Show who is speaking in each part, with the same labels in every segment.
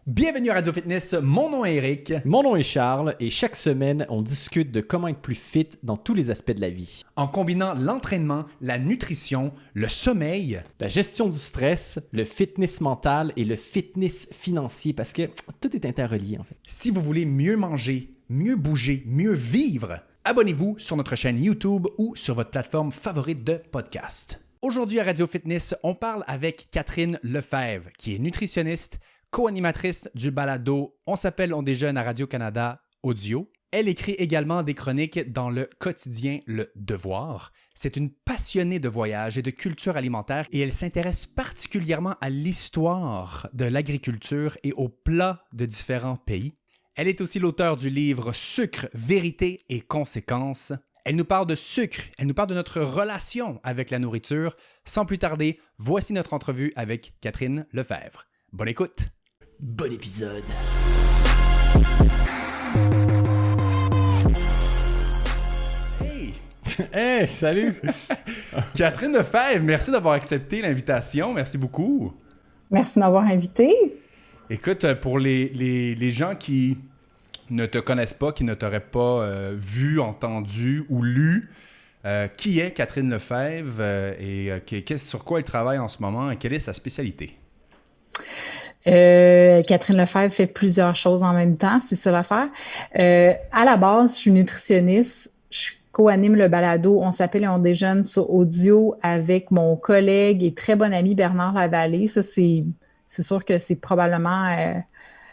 Speaker 1: Bienvenue à Radio Fitness, mon nom est Eric.
Speaker 2: Mon nom est Charles et chaque semaine, on discute de comment être plus fit dans tous les aspects de la vie.
Speaker 1: En combinant l'entraînement, la nutrition, le sommeil,
Speaker 2: La gestion du stress, le fitness mental et le fitness financier parce que tout est interrelié en fait.
Speaker 1: si vous voulez mieux manger, mieux bouger, mieux vivre, abonnez-vous sur notre chaîne YouTube ou sur votre plateforme favorite de podcast. Aujourd'hui à Radio Fitness, on parle avec Catherine Lefebvre, qui est nutritionniste, co-animatrice du balado On s'appelle On déjeune à Radio-Canada Audio. Elle écrit également des chroniques dans le quotidien Le Devoir. C'est une passionnée de voyage et de culture alimentaire et elle s'intéresse particulièrement à l'histoire de l'agriculture et aux plats de différents pays. Elle est aussi l'auteure du livre Sucre, vérité et conséquences. Elle nous parle de sucre, elle nous parle de notre relation avec la nourriture. Sans plus tarder, voici notre entrevue avec Catherine Lefebvre. Bonne écoute!
Speaker 2: Bon épisode!
Speaker 1: Hey!
Speaker 2: Hey, salut!
Speaker 1: Catherine Lefebvre, merci d'avoir accepté l'invitation. Merci beaucoup.
Speaker 3: Merci de m'avoir invité.
Speaker 1: Écoute, pour les gens qui ne te connaissent pas, qui ne t'auraient pas vu, entendu ou lu, qui est Catherine Lefebvre sur quoi elle travaille en ce moment et quelle est sa spécialité?
Speaker 3: Catherine Lefebvre fait plusieurs choses en même temps, c'est ça l'affaire. À la base, je suis nutritionniste. Je co-anime le balado On s'appelle et on déjeune sur audio avec mon collègue et très bon ami Bernard Lavallée. Ça, c'est sûr que c'est probablement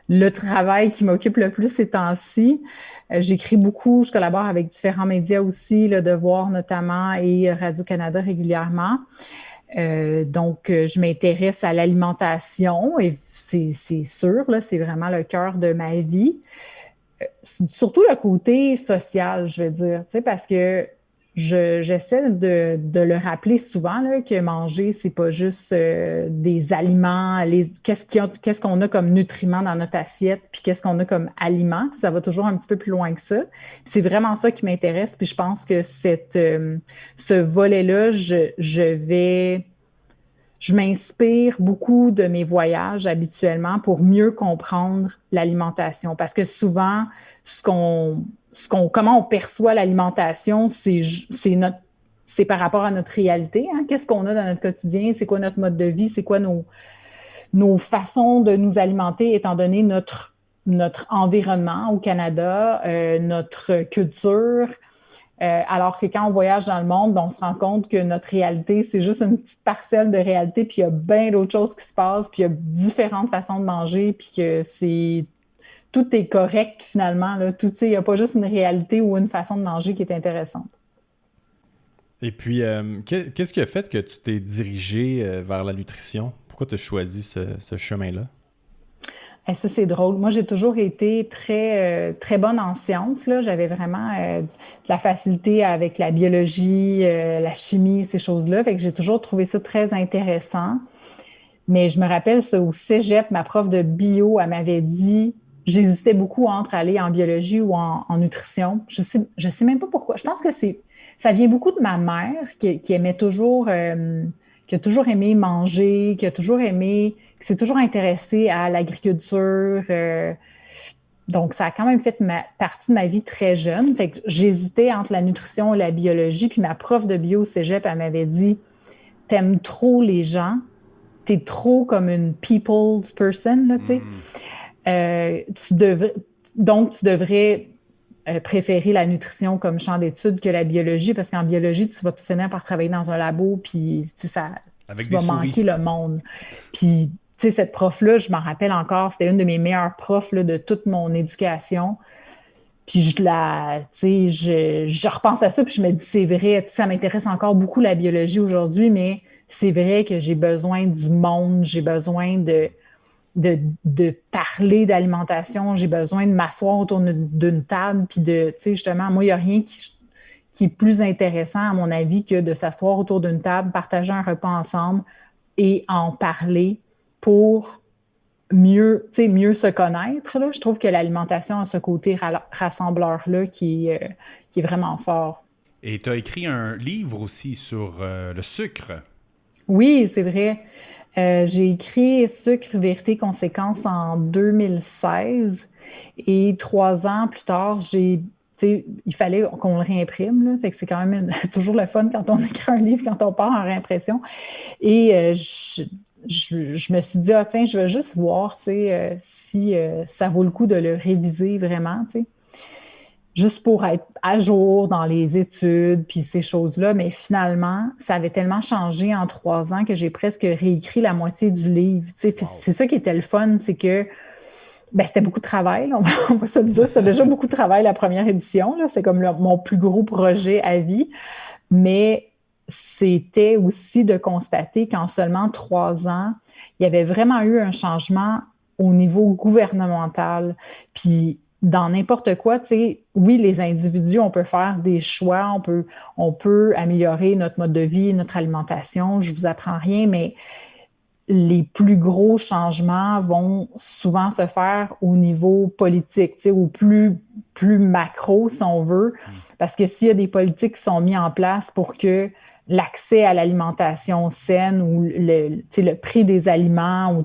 Speaker 3: le travail qui m'occupe le plus ces temps-ci. J'écris beaucoup, je collabore avec différents médias aussi, Le Devoir notamment et Radio-Canada régulièrement. Donc, je m'intéresse à l'alimentation et c'est sûr, là, c'est vraiment le cœur de ma vie. Surtout le côté social, je veux dire, tu sais, parce que j'essaie de le rappeler souvent là, que manger, c'est pas juste des aliments, qu'est-ce qu'on a comme nutriments dans notre assiette, puis qu'est-ce qu'on a comme aliments. Ça va toujours un petit peu plus loin que ça. Puis c'est vraiment ça qui m'intéresse, puis je pense que ce volet-là, je m'inspire beaucoup de mes voyages habituellement pour mieux comprendre l'alimentation. Parce que souvent, comment on perçoit l'alimentation, c'est par rapport à notre réalité. Hein? Qu'est-ce qu'on a dans notre quotidien? C'est quoi notre mode de vie? C'est quoi nos façons de nous alimenter étant donné notre environnement au Canada, notre culture? Alors que quand on voyage dans le monde, on se rend compte que notre réalité, c'est juste une petite parcelle de réalité, puis il y a bien d'autres choses qui se passent, puis il y a différentes façons de manger, puis que tout est correct finalement. Là. Il n'y a pas juste une réalité ou une façon de manger qui est intéressante.
Speaker 2: Et puis, qu'est-ce qui a fait que tu t'es dirigé vers la nutrition? Pourquoi tu as choisi ce chemin-là?
Speaker 3: Et ça, c'est drôle. Moi, j'ai toujours été très, très bonne en sciences. Là. J'avais vraiment de la facilité avec la biologie, la chimie, ces choses-là. Fait que j'ai toujours trouvé ça très intéressant. Mais je me rappelle, ça, au cégep, ma prof de bio, elle m'avait dit, j'hésitais beaucoup entre aller en biologie ou en nutrition. Je sais même pas pourquoi. Je pense que ça vient beaucoup de ma mère qui aimait toujours, qui a toujours aimé manger, qui s'est toujours intéressée à l'agriculture. Donc, ça a quand même fait partie de ma vie très jeune. Fait que j'hésitais entre la nutrition et la biologie. Puis ma prof de bio au cégep, elle m'avait dit « T'aimes trop les gens. T'es trop comme une people's person, là, tu sais. Tu devrais préférer la nutrition comme champ d'études que la biologie, parce qu'en biologie, tu vas te finir par travailler dans un labo, puis tu vas manquer le monde. » Puis tu sais, cette prof-là, je m'en rappelle encore, c'était une de mes meilleures profs là, de toute mon éducation. Puis je repense à ça, puis je me dis, c'est vrai, ça m'intéresse encore beaucoup la biologie aujourd'hui, mais c'est vrai que j'ai besoin du monde, j'ai besoin de parler d'alimentation, j'ai besoin de m'asseoir autour d'une table, puis tu sais, justement, moi, il n'y a rien qui est plus intéressant, à mon avis, que de s'asseoir autour d'une table, partager un repas ensemble et en parler pour mieux se connaître. Là. Je trouve que l'alimentation a ce côté rassembleur-là qui est vraiment fort.
Speaker 1: Et tu as écrit un livre aussi sur le sucre.
Speaker 3: Oui, c'est vrai. J'ai écrit Sucre, vérité, conséquences en 2016 et 3 ans plus tard, il fallait qu'on le réimprime, là, fait que c'est quand même toujours le fun quand on écrit un livre, quand on part en réimpression. Et je me suis dit, tiens, je vais juste voir si ça vaut le coup de le réviser vraiment, juste pour être à jour dans les études puis ces choses-là. Mais finalement, ça avait tellement changé en 3 ans que j'ai presque réécrit la moitié du livre. Wow. C'est ça qui était le fun, c'est que c'était beaucoup de travail, là, on va se le dire. C'était déjà beaucoup de travail la première édition. Là. C'est comme mon plus gros projet à vie. Mais c'était aussi de constater qu'en seulement 3 ans, il y avait vraiment eu un changement au niveau gouvernemental. Puis dans n'importe quoi, oui, les individus, on peut faire des choix, on peut améliorer notre mode de vie, notre alimentation, je vous apprends rien, mais les plus gros changements vont souvent se faire au niveau politique, ou plus macro, si on veut, parce que s'il y a des politiques qui sont mises en place pour que l'accès à l'alimentation saine ou le prix des aliments ou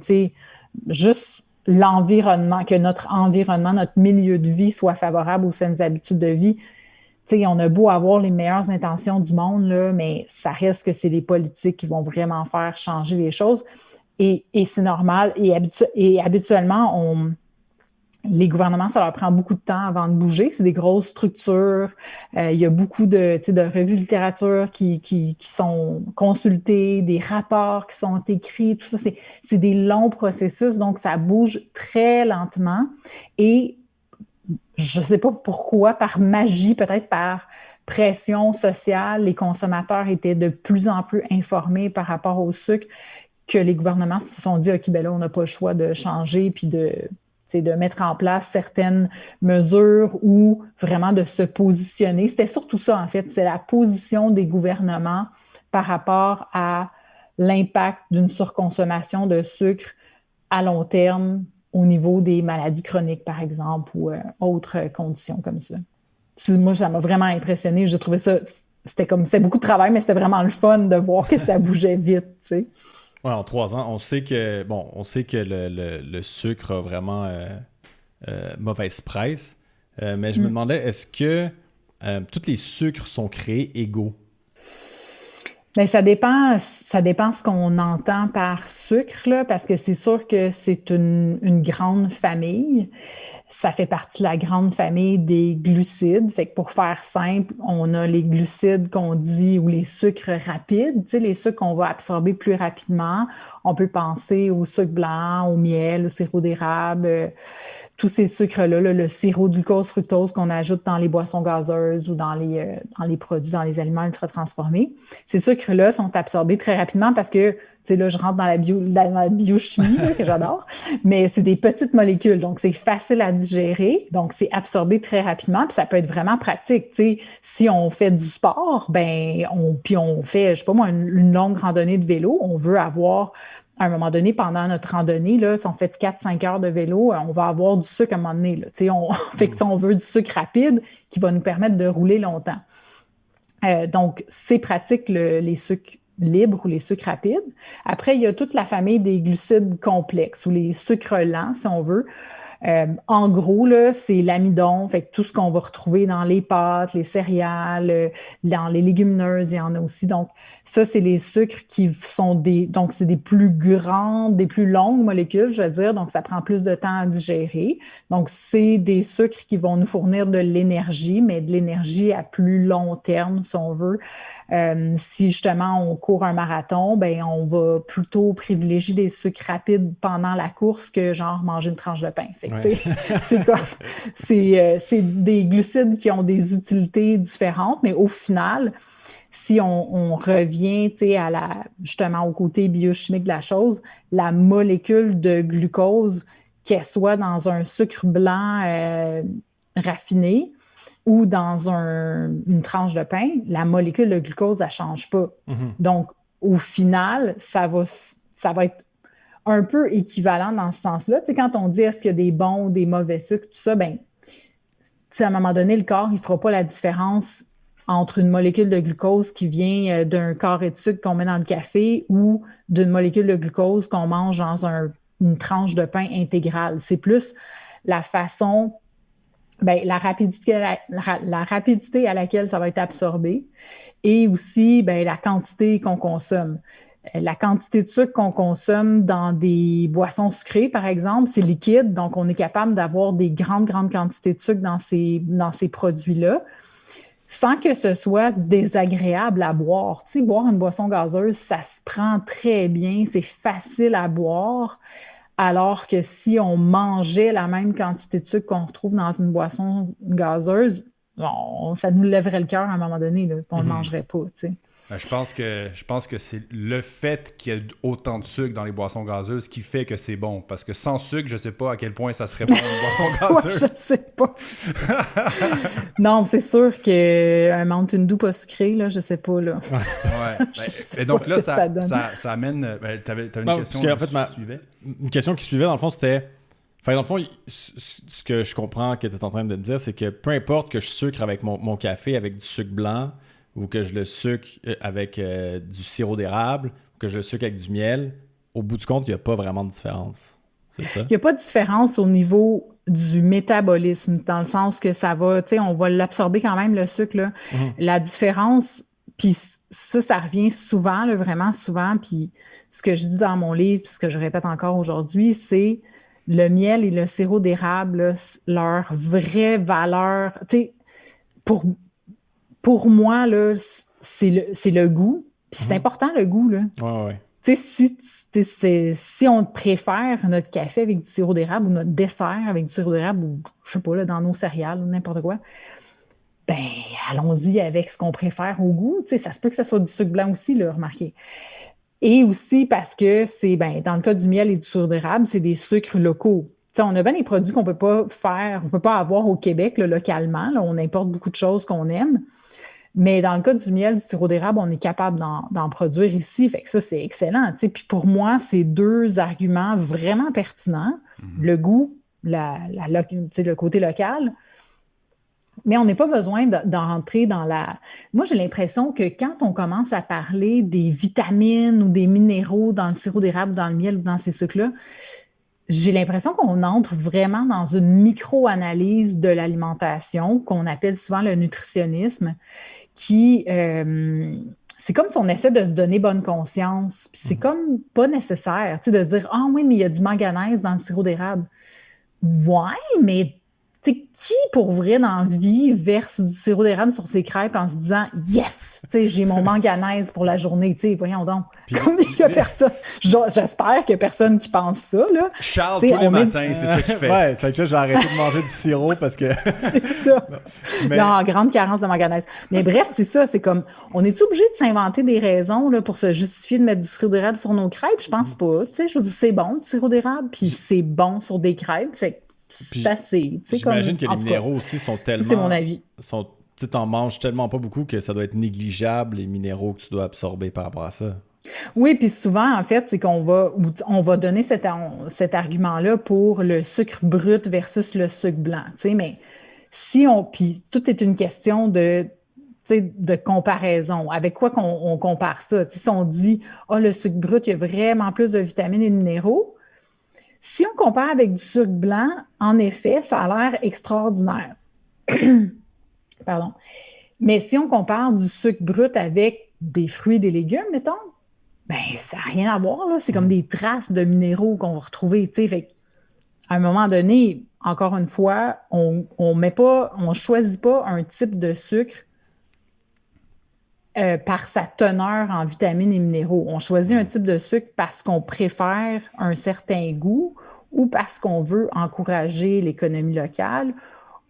Speaker 3: juste l'environnement, que notre environnement, notre milieu de vie soit favorable aux saines habitudes de vie. On a beau avoir les meilleures intentions du monde, là, mais ça reste que c'est les politiques qui vont vraiment faire changer les choses. Et c'est normal. Et habituellement, les gouvernements, ça leur prend beaucoup de temps avant de bouger. C'est des grosses structures. Il y a beaucoup de revues de littérature qui sont consultées, des rapports qui sont écrits, tout ça. C'est des longs processus, donc ça bouge très lentement. Et je ne sais pas pourquoi, par magie, peut-être par pression sociale, les consommateurs étaient de plus en plus informés par rapport au sucre, que les gouvernements se sont dit, OK, là, on n'a pas le choix de changer puis de mettre en place certaines mesures ou vraiment de se positionner. C'était surtout ça, en fait. C'est la position des gouvernements par rapport à l'impact d'une surconsommation de sucre à long terme au niveau des maladies chroniques, par exemple, ou autres conditions comme ça. Moi, ça m'a vraiment impressionné. J'ai trouvé ça, c'était beaucoup de travail, mais c'était vraiment le fun de voir que ça bougeait vite,
Speaker 2: Ouais, en 3 ans, on sait que le sucre a vraiment mauvaise presse, mais je me demandais, est-ce que tous les sucres sont créés égaux?
Speaker 3: Bien, ça dépend ce qu'on entend par sucre, là, parce que c'est sûr que c'est une grande famille. Ça fait partie de la grande famille des glucides. Fait que pour faire simple, on a les glucides qu'on dit ou les sucres rapides, les sucres qu'on va absorber plus rapidement. On peut penser au sucre blanc, au miel, au sirop d'érable, tous ces sucres-là, le sirop de glucose, fructose qu'on ajoute dans les boissons gazeuses ou dans les produits, dans les aliments ultra transformés. Ces sucres-là sont absorbés très rapidement parce que, là, je rentre dans la biochimie, là, que j'adore, mais c'est des petites molécules, donc c'est facile à digérer, donc c'est absorbé très rapidement, puis ça peut être vraiment pratique. Si on fait du sport, puis on fait, je sais pas moi, une longue randonnée de vélo, on veut avoir à un moment donné, pendant notre randonnée, là, si on fait 4-5 heures de vélo, on va avoir du sucre à un moment donné. Là. Fait que on veut du sucre rapide qui va nous permettre de rouler longtemps. Donc, c'est pratique les sucres libres ou les sucres rapides. Après, il y a toute la famille des glucides complexes ou les sucres lents, si on veut. En gros, là, c'est l'amidon, fait que tout ce qu'on va retrouver dans les pâtes, les céréales, dans les légumineuses, il y en a aussi. Donc, ça, c'est les sucres qui sont donc c'est des plus grandes, des plus longues molécules, je veux dire, donc ça prend plus de temps à digérer. Donc, c'est des sucres qui vont nous fournir de l'énergie, mais de l'énergie à plus long terme, si on veut. Si justement on court un marathon, on va plutôt privilégier des sucres rapides pendant la course que genre manger une tranche de pain. Fait que, c'est des glucides qui ont des utilités différentes, mais au final, si on revient justement au côté biochimique de la chose, la molécule de glucose, qu'elle soit dans un sucre blanc raffiné, ou dans une tranche de pain, la molécule de glucose, elle ne change pas. Mm-hmm. Donc, au final, ça va être un peu équivalent dans ce sens-là. Quand on dit est-ce qu'il y a des bons ou des mauvais sucres, tout ça, à un moment donné, le corps, il ne fera pas la différence entre une molécule de glucose qui vient d'un carré de sucre qu'on met dans le café ou d'une molécule de glucose qu'on mange dans une tranche de pain intégrale. C'est plus la façon, la rapidité à laquelle ça va être absorbé et aussi la quantité qu'on consomme. La quantité de sucre qu'on consomme dans des boissons sucrées, par exemple, c'est liquide, donc on est capable d'avoir des grandes quantités de sucre dans ces produits-là, sans que ce soit désagréable à boire. Tu sais, boire une boisson gazeuse, ça se prend très bien, c'est facile à boire, alors que si on mangeait la même quantité de sucre qu'on retrouve dans une boisson gazeuse, ça nous lèverait le cœur à un moment donné, là, on ne le mangerait pas, tu sais.
Speaker 1: Je pense que c'est le fait qu'il y ait autant de sucre dans les boissons gazeuses qui fait que c'est bon. Parce que sans sucre, je sais pas à quel point ça serait bon une boisson gazeuse.
Speaker 3: Ouais, je sais pas. Non, c'est sûr qu'un Mountain Dew pas sucré, là, je sais pas, là.
Speaker 1: Ouais. Et donc là, ça amène... t'avais une question qui suivait?
Speaker 2: Une question qui suivait, dans le fond, c'était... Enfin, dans le fond, ce que je comprends que tu es en train de me dire, c'est que peu importe que je sucre avec mon café avec du sucre blanc, ou que je le sucre avec du sirop d'érable, ou que je le sucre avec du miel, au bout du compte, il n'y a pas vraiment de différence. C'est ça? Il
Speaker 3: n'y a pas de différence au niveau du métabolisme, dans le sens que ça va, tu sais, on va l'absorber quand même, le sucre, là. La différence, puis ça revient souvent, là, vraiment souvent, puis ce que je dis dans mon livre, puis ce que je répète encore aujourd'hui, c'est le miel et le sirop d'érable, là, leur vraie valeur, tu sais, pour moi, là, c'est le goût. Puis c'est important, le goût, là.
Speaker 2: Ouais.
Speaker 3: Tu sais, si on préfère notre café avec du sirop d'érable ou notre dessert avec du sirop d'érable ou, je sais pas, là, dans nos céréales ou n'importe quoi, allons-y avec ce qu'on préfère au goût. Tu sais, ça se peut que ce soit du sucre blanc aussi, là, remarquez. Et aussi parce que c'est, dans le cas du miel et du sirop d'érable, c'est des sucres locaux. T'sais, on a bien des produits qu'on ne peut pas faire, on ne peut pas avoir au Québec, là, localement. Là, on importe beaucoup de choses qu'on aime. Mais dans le cas du miel, du sirop d'érable, on est capable d'en produire ici. Fait que ça, c'est excellent. T'sais. Puis pour moi, c'est deux arguments vraiment pertinents. Le goût, le côté local. Mais on n'a pas besoin d'en rentrer dans la... Moi, j'ai l'impression que quand on commence à parler des vitamines ou des minéraux dans le sirop d'érable, dans le miel ou dans ces sucres-là, j'ai l'impression qu'on entre vraiment dans une micro-analyse de l'alimentation qu'on appelle souvent le nutritionnisme, qui, c'est comme si on essaie de se donner bonne conscience. Puis c'est comme pas nécessaire, tu sais, de dire « Ah oui, mais il y a du manganèse dans le sirop d'érable. » Ouais, mais tu sais, qui pour vrai dans la vie verse du sirop d'érable sur ses crêpes en se disant « Yes! » Tu sais, j'ai mon manganèse pour la journée, tu sais, voyons donc. Comme il y a personne. J'espère qu'il n'y a personne qui pense ça, là.
Speaker 1: Charles, tous les matins, c'est ça qu'il fait.
Speaker 2: Ouais, c'est que là, je vais arrêter de manger du sirop parce que...
Speaker 3: C'est ça. Mais... Non, grande carence de manganèse. Mais bref, c'est ça, c'est comme, on est obligé de s'inventer des raisons, là, pour se justifier de mettre du sirop d'érable sur nos crêpes? Je pense pas, tu sais, je veux dire, c'est bon, du sirop d'érable, puis c'est bon sur des crêpes, fait que c'est assez.
Speaker 2: J'imagine que les minéraux aussi sont tellement...
Speaker 3: C'est mon avis.
Speaker 2: Tu t'en manges tellement pas beaucoup que ça doit être négligeable, les minéraux que tu dois absorber par rapport à ça.
Speaker 3: Oui, puis souvent, en fait, c'est qu'on va donner cet argument-là pour le sucre brut versus le sucre blanc, tu sais, mais puis tout est une question de comparaison. Avec quoi qu'on compare ça? Si on dit, le sucre brut, il y a vraiment plus de vitamines et de minéraux, si on compare avec du sucre blanc, en effet, ça a l'air extraordinaire. Pardon. Mais si on compare du sucre brut avec des fruits et des légumes, mettons, ça n'a rien à voir, là. C'est comme des traces de minéraux qu'on va retrouver, tu sais. Fait qu'à un moment donné, encore une fois, on choisit pas un type de sucre par sa teneur en vitamines et minéraux. On choisit un type de sucre parce qu'on préfère un certain goût ou parce qu'on veut encourager l'économie locale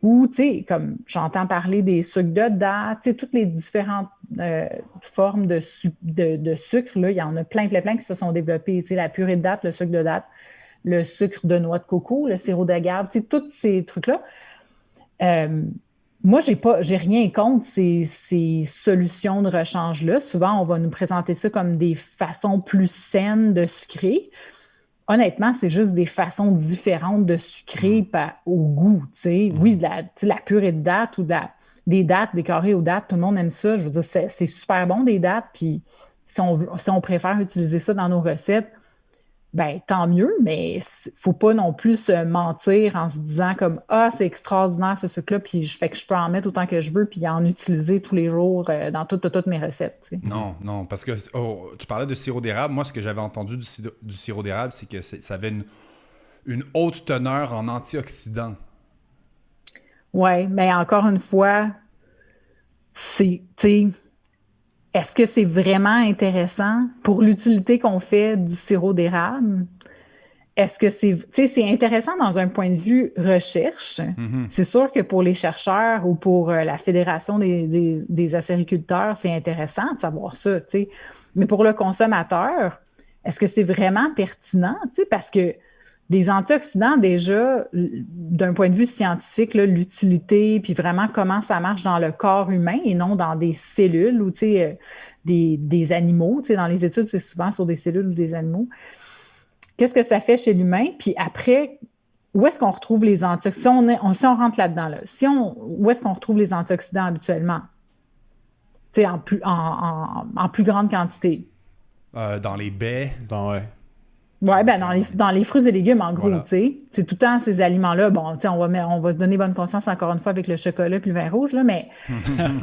Speaker 3: ou, tu sais, comme j'entends parler des sucres de date, tu sais, toutes les différentes formes de sucre, là, il y en a plein qui se sont développées, tu sais, la purée de date, le sucre de date, le sucre de noix de coco, le sirop d'agave, tu sais, tous ces trucs-là. Moi, j'ai rien contre ces solutions de rechange-là. Souvent, on va nous présenter ça comme des façons plus saines de sucrer. Honnêtement, c'est juste des façons différentes de sucrer au goût. T'sais. Oui, de la purée de date ou de la des dattes, des carrés aux dattes, tout le monde aime ça. Je veux dire, c'est super bon des dattes, puis si on préfère utiliser ça dans nos recettes, ben tant mieux, mais faut pas non plus se mentir en se disant comme ah, c'est extraordinaire ce sucre-là, puis fait que je peux en mettre autant que je veux, puis en utiliser tous les jours dans toutes mes recettes. Tu sais.
Speaker 1: Non, parce que tu parlais de sirop d'érable. Moi, ce que j'avais entendu du sirop d'érable, c'est que ça avait une haute teneur en antioxydants.
Speaker 3: Oui, mais encore une fois, tu sais, est-ce que c'est vraiment intéressant pour l'utilité qu'on fait du sirop d'érable? Est-ce que c'est intéressant dans un point de vue recherche? Mm-hmm. C'est sûr que pour les chercheurs ou pour la Fédération des acériculteurs, c'est intéressant de savoir ça, tu sais. Mais pour le consommateur, est-ce que c'est vraiment pertinent? Tu sais, parce que les antioxydants, déjà, d'un point de vue scientifique, là, l'utilité, puis vraiment comment ça marche dans le corps humain et non dans des cellules ou des animaux. Dans les études, c'est souvent sur des cellules ou des animaux. Qu'est-ce que ça fait chez l'humain? Puis après, où est-ce qu'on retrouve les antioxydants? Si on rentre là-dedans, là, où est-ce qu'on retrouve les antioxydants habituellement? En plus grande quantité.
Speaker 1: Dans les baies.
Speaker 3: Oui, ben dans les fruits et légumes, en gros, voilà. C'est tout le temps ces aliments-là. Bon, on va se donner bonne conscience encore une fois avec le chocolat puis le vin rouge, là, mais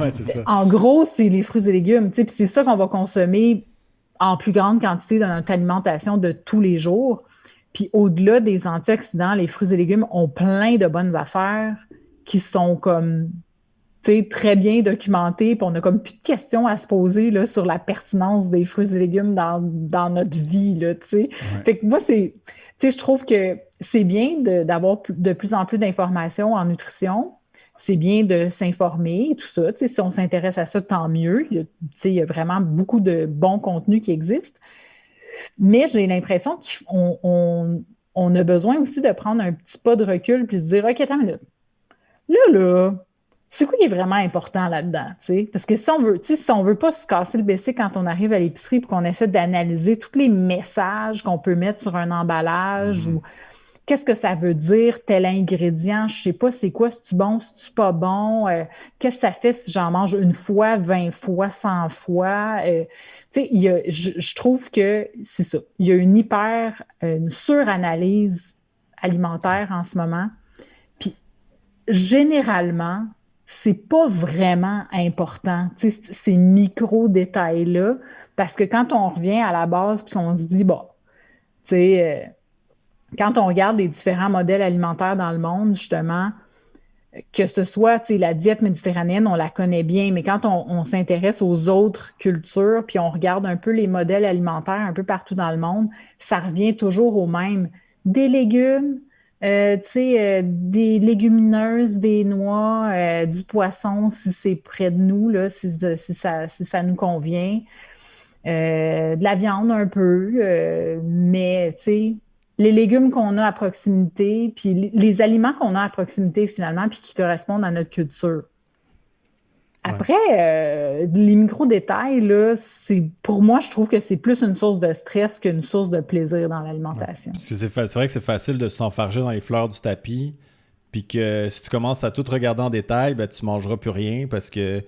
Speaker 2: ouais, c'est ça.
Speaker 3: En gros, c'est les fruits et légumes. Puis c'est ça qu'on va consommer en plus grande quantité dans notre alimentation de tous les jours. Puis au-delà des antioxydants, les fruits et légumes ont plein de bonnes affaires qui sont comme très bien documentées, puis on n'a comme plus de questions à se poser là, sur la pertinence des fruits et légumes dans notre vie. Là, ouais. Fait que moi, je trouve que c'est bien d'avoir de plus en plus d'informations en nutrition. C'est bien de s'informer et tout ça. Si on s'intéresse à ça, tant mieux. Il y a vraiment beaucoup de bons contenus qui existent. Mais j'ai l'impression qu'on a besoin aussi de prendre un petit pas de recul puis se dire « OK, attends une minute. Là, c'est quoi qui est vraiment important là-dedans? » Parce que si on veut pas se casser le bessic quand on arrive à l'épicerie et qu'on essaie d'analyser tous les messages qu'on peut mettre sur un emballage ou qu'est-ce que ça veut dire, tel ingrédient, je sais pas c'est quoi, c'est-tu bon, c'est-tu pas bon, qu'est-ce que ça fait si j'en mange une fois, 20 fois, 100 fois? Je trouve que c'est ça. Il y a une suranalyse alimentaire en ce moment. Puis, généralement, c'est pas vraiment important, ces micro-détails-là, parce que quand on revient à la base puis qu'on se dit, quand on regarde les différents modèles alimentaires dans le monde, justement, que ce soit la diète méditerranéenne, on la connaît bien, mais quand on s'intéresse aux autres cultures, puis on regarde un peu les modèles alimentaires un peu partout dans le monde, ça revient toujours au même. Des légumes, des légumineuses, des noix, du poisson, si c'est près de nous, là, si ça nous convient, de la viande un peu, mais, les légumes qu'on a à proximité, puis les aliments qu'on a à proximité, finalement, puis qui correspondent à notre culture. Après, les micro-détails, là, pour moi, je trouve que c'est plus une source de stress qu'une source de plaisir dans l'alimentation.
Speaker 2: Ouais. C'est vrai que c'est facile de s'enfarger dans les fleurs du tapis, puis que si tu commences à tout regarder en détail, ben, tu mangeras plus rien parce que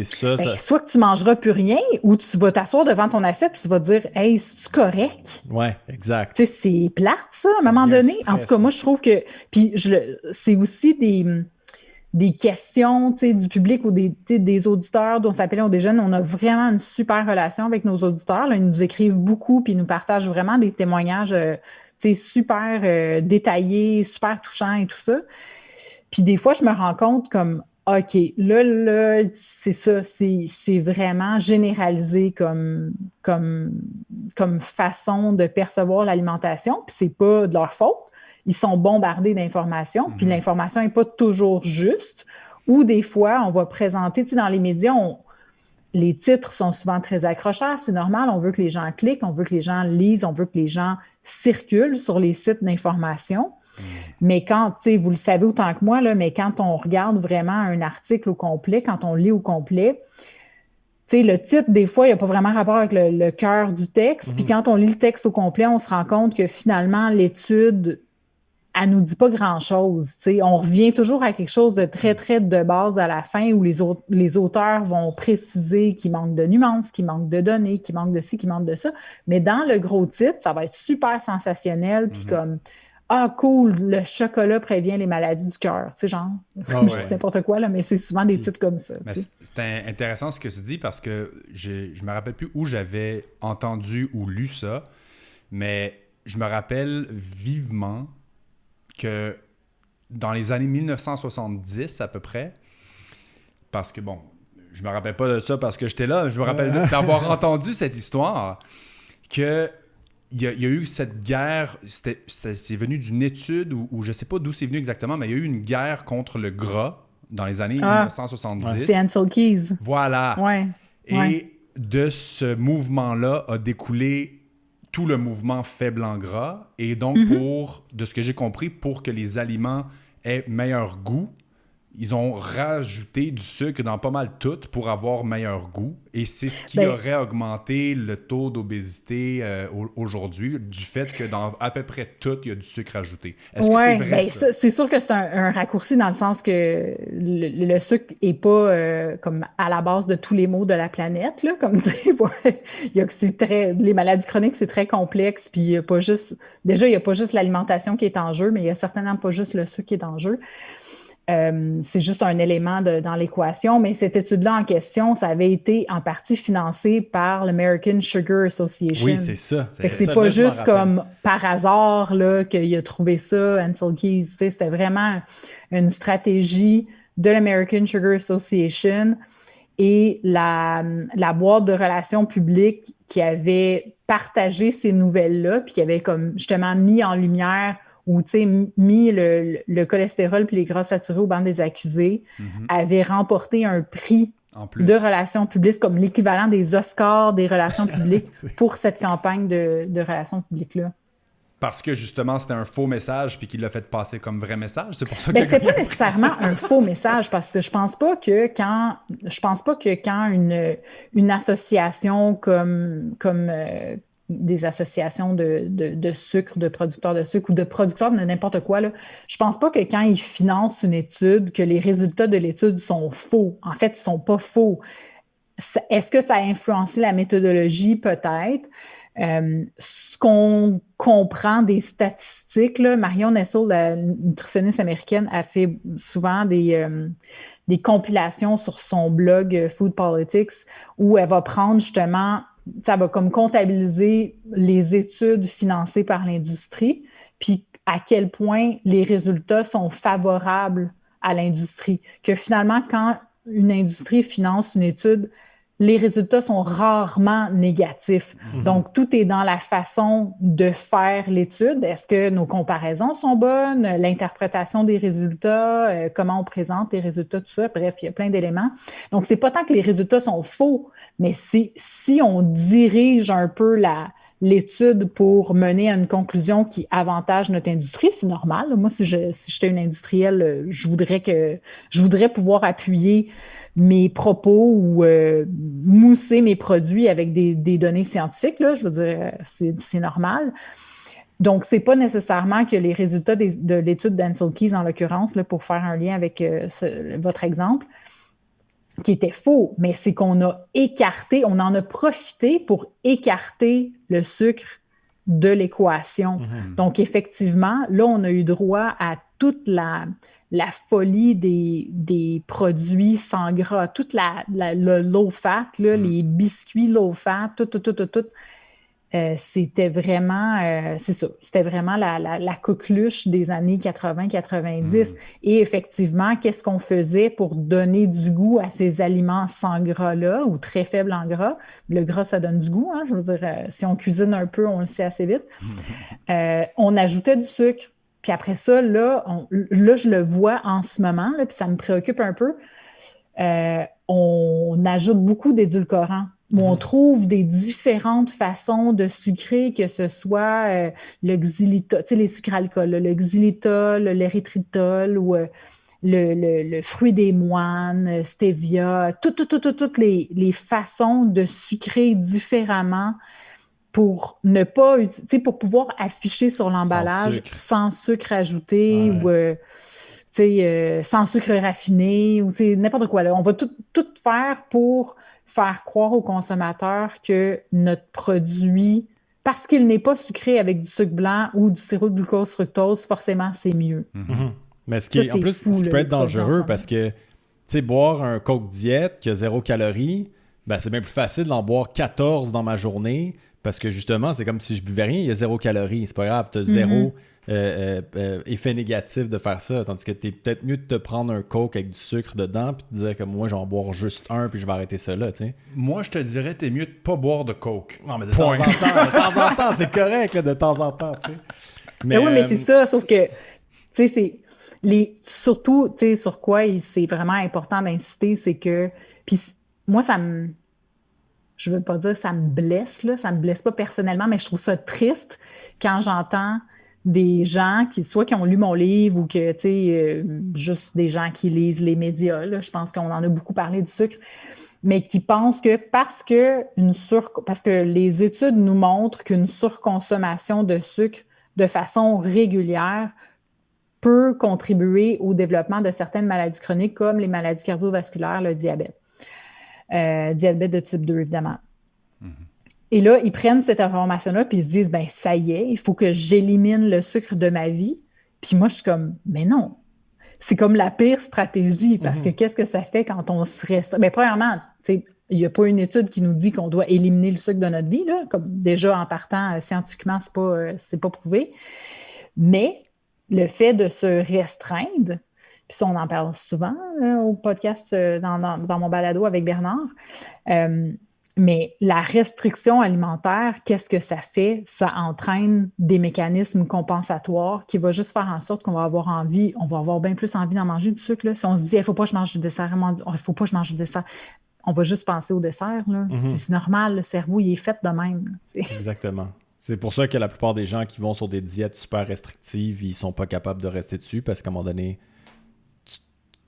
Speaker 2: soit
Speaker 3: que tu mangeras plus rien ou tu vas t'asseoir devant ton assiette et tu vas te dire « Hey, c'est-tu correct? »
Speaker 2: Ouais, exact.
Speaker 3: C'est plate, ça, à un moment donné. En tout cas, moi, je trouve que... Puis, c'est aussi des questions du public ou des auditeurs dont s'appellent des jeunes. On a vraiment une super relation avec nos auditeurs. Là. Ils nous écrivent beaucoup puis ils nous partagent vraiment des témoignages super détaillés, super touchants et tout ça. Puis des fois, je me rends compte comme OK, là, c'est ça, c'est vraiment généralisé comme façon de percevoir l'alimentation, puis c'est pas de leur faute. Ils sont bombardés d'informations, puis l'information n'est pas toujours juste. Ou des fois, on va présenter, dans les médias, les titres sont souvent très accrocheurs, c'est normal, on veut que les gens cliquent, on veut que les gens lisent, on veut que les gens circulent sur les sites d'information. Mais quand, vous le savez autant que moi, là, mais quand on regarde vraiment un article au complet, quand on lit au complet, le titre, des fois, il n'y a pas vraiment rapport avec le cœur du texte. Puis quand on lit le texte au complet, on se rend compte que finalement, l'étude elle nous dit pas grand-chose. T'sais. On revient toujours à quelque chose de très, très de base à la fin où les auteurs vont préciser qu'il manque de nuances, qu'il manque de données, qu'il manque de ci, qu'il manque de ça. Mais dans le gros titre, ça va être super sensationnel, puis comme « Ah, cool, le chocolat prévient les maladies du cœur. » Tu sais, genre, je sais n'importe quoi, là, mais c'est souvent des titres comme ça.
Speaker 1: C'est intéressant ce que tu dis parce que je me rappelle plus où j'avais entendu ou lu ça, mais je me rappelle vivement que dans les années 1970 à peu près, parce que bon, je me rappelle pas de ça parce que j'étais là, je me rappelle d'avoir entendu cette histoire, que il y a eu cette guerre, c'est venu d'une étude où je sais pas d'où c'est venu exactement, mais il y a eu une guerre contre le gras dans les années 1970.
Speaker 3: C'est Ancel Keys.
Speaker 1: Voilà.
Speaker 3: Ouais.
Speaker 1: Et de ce mouvement-là a découlé tout le mouvement faible en gras. Et donc, de ce que j'ai compris, pour que les aliments aient meilleur goût, ils ont rajouté du sucre dans pas mal tout pour avoir meilleur goût. Et c'est ce qui aurait augmenté le taux d'obésité aujourd'hui, du fait que dans à peu près tout, il y a du sucre ajouté. Est-ce que c'est vrai, ça? C'est sûr que c'est un raccourci dans le sens que le sucre n'est pas comme à la base de tous les maux de la planète. Là, comme les maladies chroniques, c'est très complexe. Puis il n'y a pas juste... Déjà, il n'y a pas juste l'alimentation qui est en jeu, mais il n'y a certainement pas juste le sucre qui est en jeu. C'est juste un élément dans l'équation, mais cette étude-là en question, ça avait été en partie financé par l'American Sugar Association.
Speaker 2: Oui, c'est ça.
Speaker 3: Fait que c'est pas juste comme par hasard là, qu'il a trouvé ça, Ancel Keys. C'était vraiment une stratégie de l'American Sugar Association et la boîte de relations publiques qui avait partagé ces nouvelles-là, puis qui avait comme justement mis en lumière ou mis le cholestérol puis les gras saturés au banc des accusés, avait remporté un prix de relations publiques comme l'équivalent des Oscars des relations publiques pour cette campagne de relations publiques-là.
Speaker 1: Parce que justement, c'était un faux message puis qu'il l'a fait passer comme vrai message. C'est pour ça
Speaker 3: que... c'est pas nécessairement un faux message parce que je pense pas que quand une association comme des associations de sucre, de producteurs de sucre ou de producteurs de n'importe quoi, là, je pense pas que quand ils financent une étude, que les résultats de l'étude sont faux. En fait, ils sont pas faux. Est-ce que ça a influencé la méthodologie? Peut-être. Ce qu'on comprend des statistiques, là, Marion Nestle, la nutritionniste américaine, a fait souvent des compilations sur son blog Food Politics où elle va prendre justement... Ça va comme comptabiliser les études financées par l'industrie, puis à quel point les résultats sont favorables à l'industrie. Que finalement, quand une industrie finance une étude, les résultats sont rarement négatifs. Donc, tout est dans la façon de faire l'étude. Est-ce que nos comparaisons sont bonnes? L'interprétation des résultats, comment on présente les résultats, tout ça. Bref, il y a plein d'éléments. Donc, c'est pas tant que les résultats sont faux, mais si on dirige un peu l'étude pour mener à une conclusion qui avantage notre industrie, c'est normal. Moi, si j'étais une industrielle, je voudrais pouvoir appuyer mes propos ou mousser mes produits avec des données scientifiques. Là, je veux dire, c'est normal. Donc, c'est pas nécessairement que les résultats de l'étude d'Ancel Keys, en l'occurrence, là, pour faire un lien avec votre exemple, qui était faux, mais c'est qu'on a on en a profité pour écarter le sucre de l'équation. Donc, effectivement, là, on a eu droit à toute la folie des produits sans gras, toute le low fat, là, les biscuits low fat, tout. C'était vraiment, c'est ça, c'était vraiment la coqueluche des années 80-90. Et effectivement, qu'est-ce qu'on faisait pour donner du goût à ces aliments sans gras-là, ou très faibles en gras? Le gras, ça donne du goût, hein? Je veux dire, si on cuisine un peu, on le sait assez vite. On ajoutait du sucre. Puis après ça, là, je le vois en ce moment, là, puis ça me préoccupe un peu. On ajoute beaucoup d'édulcorants. Où on trouve des différentes façons de sucrer, que ce soit le xylitol, tu sais, les sucres alcools, le xylitol, l'érythritol ou le fruit des moines, stevia, toutes les façons de sucrer différemment pour ne pas, tu sais, pour pouvoir afficher sur l'emballage sans sucre ajouté ou sans sucre raffiné ou n'importe quoi. Là. On va tout faire pour faire croire aux consommateurs que notre produit, parce qu'il n'est pas sucré avec du sucre blanc ou du sirop de glucose fructose, forcément, c'est mieux.
Speaker 2: Mm-hmm. Mais ce qui peut être dangereux parce que, tu sais, boire un Coke diète qui a 0 calories, ben, c'est bien plus facile d'en boire 14 dans ma journée parce que justement, c'est comme si je buvais rien, il y a 0 calories. C'est pas grave, tu as 0 effet négatif de faire ça. Tandis que t'es peut-être mieux de te prendre un Coke avec du sucre dedans puis de dire que moi, j'en boire juste un puis je vais arrêter ça là, tu sais.
Speaker 1: Moi, je te dirais, t'es mieux de pas boire de Coke.
Speaker 2: Non, mais de temps en temps, c'est correct, là, de temps en temps, tu sais.
Speaker 3: Mais oui, mais c'est ça, sauf que, tu sais, c'est... surtout, tu sais, sur quoi c'est vraiment important d'insister, c'est que... Puis moi, je veux pas dire que ça me blesse, là, ça me blesse pas personnellement, mais je trouve ça triste quand j'entends des gens qui ont lu mon livre ou que, tu sais, juste des gens qui lisent les médias, là, je pense qu'on en a beaucoup parlé du sucre, mais qui pensent que parce que les études nous montrent qu'une surconsommation de sucre de façon régulière peut contribuer au développement de certaines maladies chroniques comme les maladies cardiovasculaires, le diabète. Diabète de type 2, évidemment. Mm-hmm. Et là, ils prennent cette information-là puis ils se disent, ben ça y est, il faut que j'élimine le sucre de ma vie. Puis moi, je suis comme, mais non. C'est comme la pire stratégie parce que qu'est-ce que ça fait quand on se reste... Ben premièrement, tu sais, il n'y a pas une étude qui nous dit qu'on doit éliminer le sucre de notre vie, là. Comme déjà, en partant, scientifiquement, c'est pas prouvé. Mais le fait de se restreindre, puis ça, on en parle souvent au podcast dans mon balado avec Bernard, mais la restriction alimentaire, qu'est-ce que ça fait? Ça entraîne des mécanismes compensatoires qui vont juste faire en sorte qu'on va avoir envie, on va avoir bien plus envie d'en manger du sucre. Là. Si on se dit, il ne faut pas que je mange du dessert, il faut pas que je mange du dessert, on va juste penser au dessert. Là. Mm-hmm. C'est normal, le cerveau, il est fait de même.
Speaker 2: Exactement. C'est pour ça que la plupart des gens qui vont sur des diètes super restrictives, ils sont pas capables de rester dessus parce qu'à un moment donné,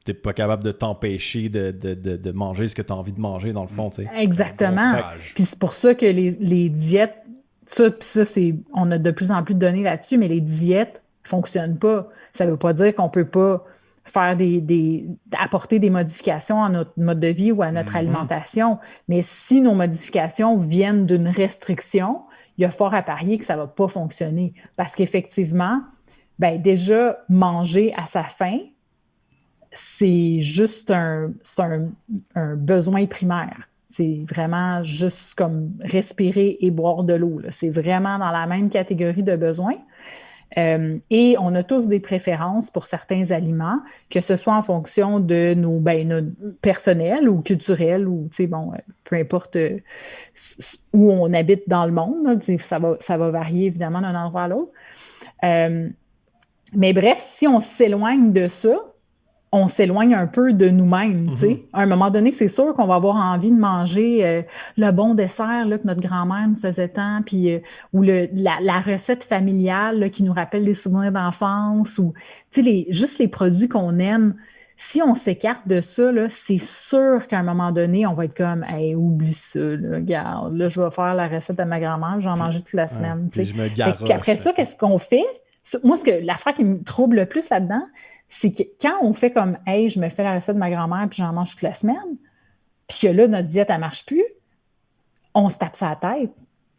Speaker 2: tu n'es pas capable de t'empêcher de manger ce que tu as envie de manger, dans le fond. T'sais.
Speaker 3: Exactement. Puis c'est pour ça que les diètes, on a de plus en plus de données là-dessus, mais les diètes ne fonctionnent pas. Ça ne veut pas dire qu'on ne peut pas faire apporter des modifications à notre mode de vie ou à notre alimentation. Mais si nos modifications viennent d'une restriction, il y a fort à parier que ça ne va pas fonctionner. Parce qu'effectivement, ben déjà, manger à sa faim, c'est juste un besoin primaire. C'est vraiment juste comme respirer et boire de l'eau. Là. C'est vraiment dans la même catégorie de besoins. Et on a tous des préférences pour certains aliments, que ce soit en fonction de nos personnels ou culturels ou, peu importe où on habite dans le monde. Là, ça va varier évidemment d'un endroit à l'autre. Mais bref, si on s'éloigne de ça, on s'éloigne un peu de nous-mêmes. Mm-hmm. À un moment donné, c'est sûr qu'on va avoir envie de manger le bon dessert là, que notre grand-mère nous faisait tant, puis, ou la recette familiale là, qui nous rappelle des souvenirs d'enfance, ou juste les produits qu'on aime. Si on s'écarte de ça, là, c'est sûr qu'à un moment donné, on va être comme « Hey, oublie ça, là, regarde, là, je vais faire la recette de ma grand-mère, j'en mange toute la semaine. » Puis après ça, qu'est-ce qu'on fait? Moi, l'affaire qui me trouble le plus là-dedans, c'est que quand on fait comme « Hey, je me fais la recette de ma grand-mère puis j'en mange toute la semaine », puis que là, notre diète, elle ne marche plus, on se tape sa tête.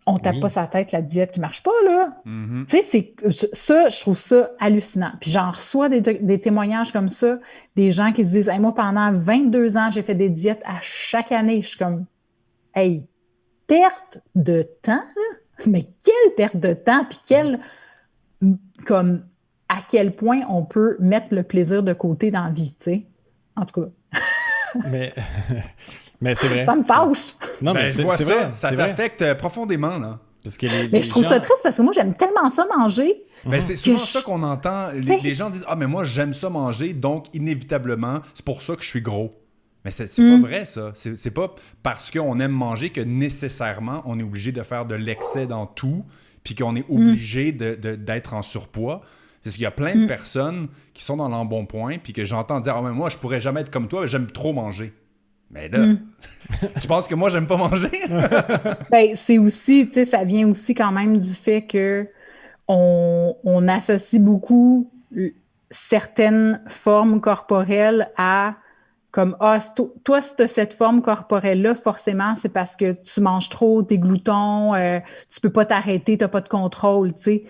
Speaker 3: On ne tape pas sa tête la diète qui ne marche pas, là. Mm-hmm. Tu sais, ça, je trouve ça hallucinant. Puis j'en reçois des témoignages comme ça, des gens qui se disent hey, « Moi, pendant 22 ans, j'ai fait des diètes à chaque année. » Je suis comme « Hey, perte de temps, là? Mais quelle perte de temps? Puis à quel point on peut mettre le plaisir de côté dans la vie, tu sais. En tout cas.
Speaker 2: mais c'est vrai.
Speaker 3: Ça me fâche.
Speaker 1: Non, mais c'est vrai. Ça t'affecte profondément, là.
Speaker 3: Parce que mais je trouve ça triste parce que moi, j'aime tellement ça manger.
Speaker 1: Ben, c'est souvent ça qu'on entend. Les gens disent « Ah, mais moi, j'aime ça manger, donc inévitablement, c'est pour ça que je suis gros. » Mais c'est pas vrai, ça. C'est pas parce qu'on aime manger que nécessairement, on est obligé de faire de l'excès dans tout, puis qu'on est obligé d'être en surpoids. Parce qu'il y a plein de personnes qui sont dans l'embonpoint puis que j'entends dire « Ah, mais moi, je pourrais jamais être comme toi, mais j'aime trop manger. » Mais là, tu penses que moi, j'aime pas manger?
Speaker 3: Ben, c'est aussi, tu sais, ça vient aussi quand même du fait que on associe beaucoup certaines formes corporelles à comme toi, si tu as cette forme corporelle-là, forcément, c'est parce que tu manges trop, t'es glouton, tu peux pas t'arrêter, t'as pas de contrôle, tu sais.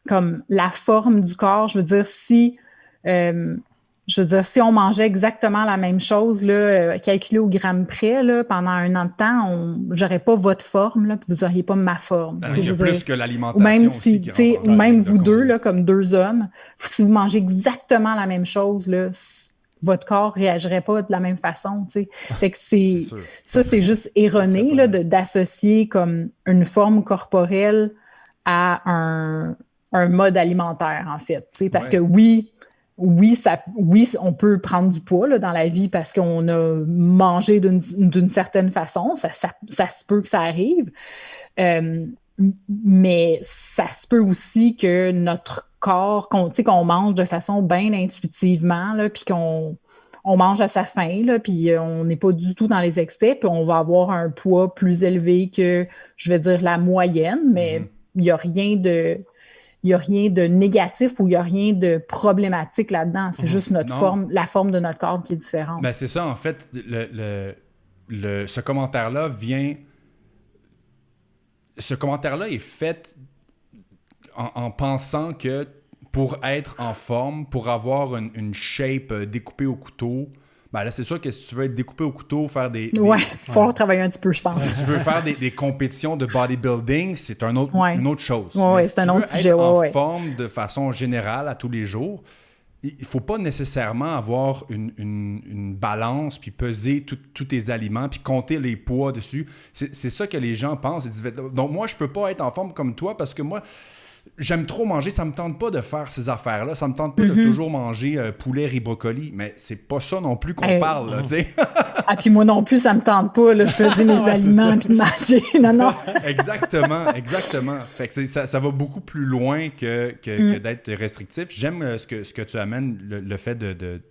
Speaker 3: Comme la forme du corps, si on mangeait exactement la même chose, là, calculée au gramme près, là, pendant un an de temps, j'aurais pas votre forme, là, puis vous auriez pas ma forme.
Speaker 1: Ben, il y a plus que l'alimentation
Speaker 3: ou même
Speaker 1: aussi qui rentre
Speaker 3: ou
Speaker 1: en
Speaker 3: même
Speaker 1: ligne de
Speaker 3: vous deux,
Speaker 1: compte.
Speaker 3: là, comme deux hommes, si vous mangez exactement la même chose, là, votre corps réagirait pas de la même façon, tu sais. Fait que c'est juste erroné, là, d'associer comme une forme corporelle à un mode alimentaire, en fait, tu sais. Parce que oui, on peut prendre du poids là, dans la vie parce qu'on a mangé d'une certaine façon. Ça se peut que ça arrive. Mais ça se peut aussi que notre corps, qu'on mange de façon bien intuitivement, là, puis qu'on mange à sa faim, là, puis on n'est pas du tout dans les excès, puis on va avoir un poids plus élevé que, je vais dire, la moyenne, mais il n'y a rien de négatif ou il n'y a rien de problématique là-dedans. C'est juste la forme de notre corps qui est différente.
Speaker 1: Ben, c'est ça, en fait, ce commentaire-là vient... Ce commentaire-là est fait en pensant que pour être en forme, pour avoir une shape découpée au couteau, ben là, c'est sûr que si tu veux être découpé au couteau, faire des
Speaker 3: il faut travailler un petit peu sans.
Speaker 1: Si tu veux faire des compétitions de bodybuilding, c'est une autre chose.
Speaker 3: C'est un autre sujet.
Speaker 1: Être en forme de façon générale à tous les jours, il ne faut pas nécessairement avoir une balance puis peser tous tes aliments puis compter les poids dessus. C'est ça que les gens pensent. Ils disent, donc moi, je peux pas être en forme comme toi parce que moi, j'aime trop manger. Ça me tente pas de faire ces affaires-là. Ça me tente pas de toujours manger poulet, riz, brocoli. Mais c'est pas ça non plus qu'on parle, là, tu sais.
Speaker 3: Puis moi non plus, ça me tente pas de choisir mes aliments puis de manger. Non.
Speaker 1: Exactement. Fait que ça va beaucoup plus loin que d'être restrictif. J'aime ce que tu amènes, le fait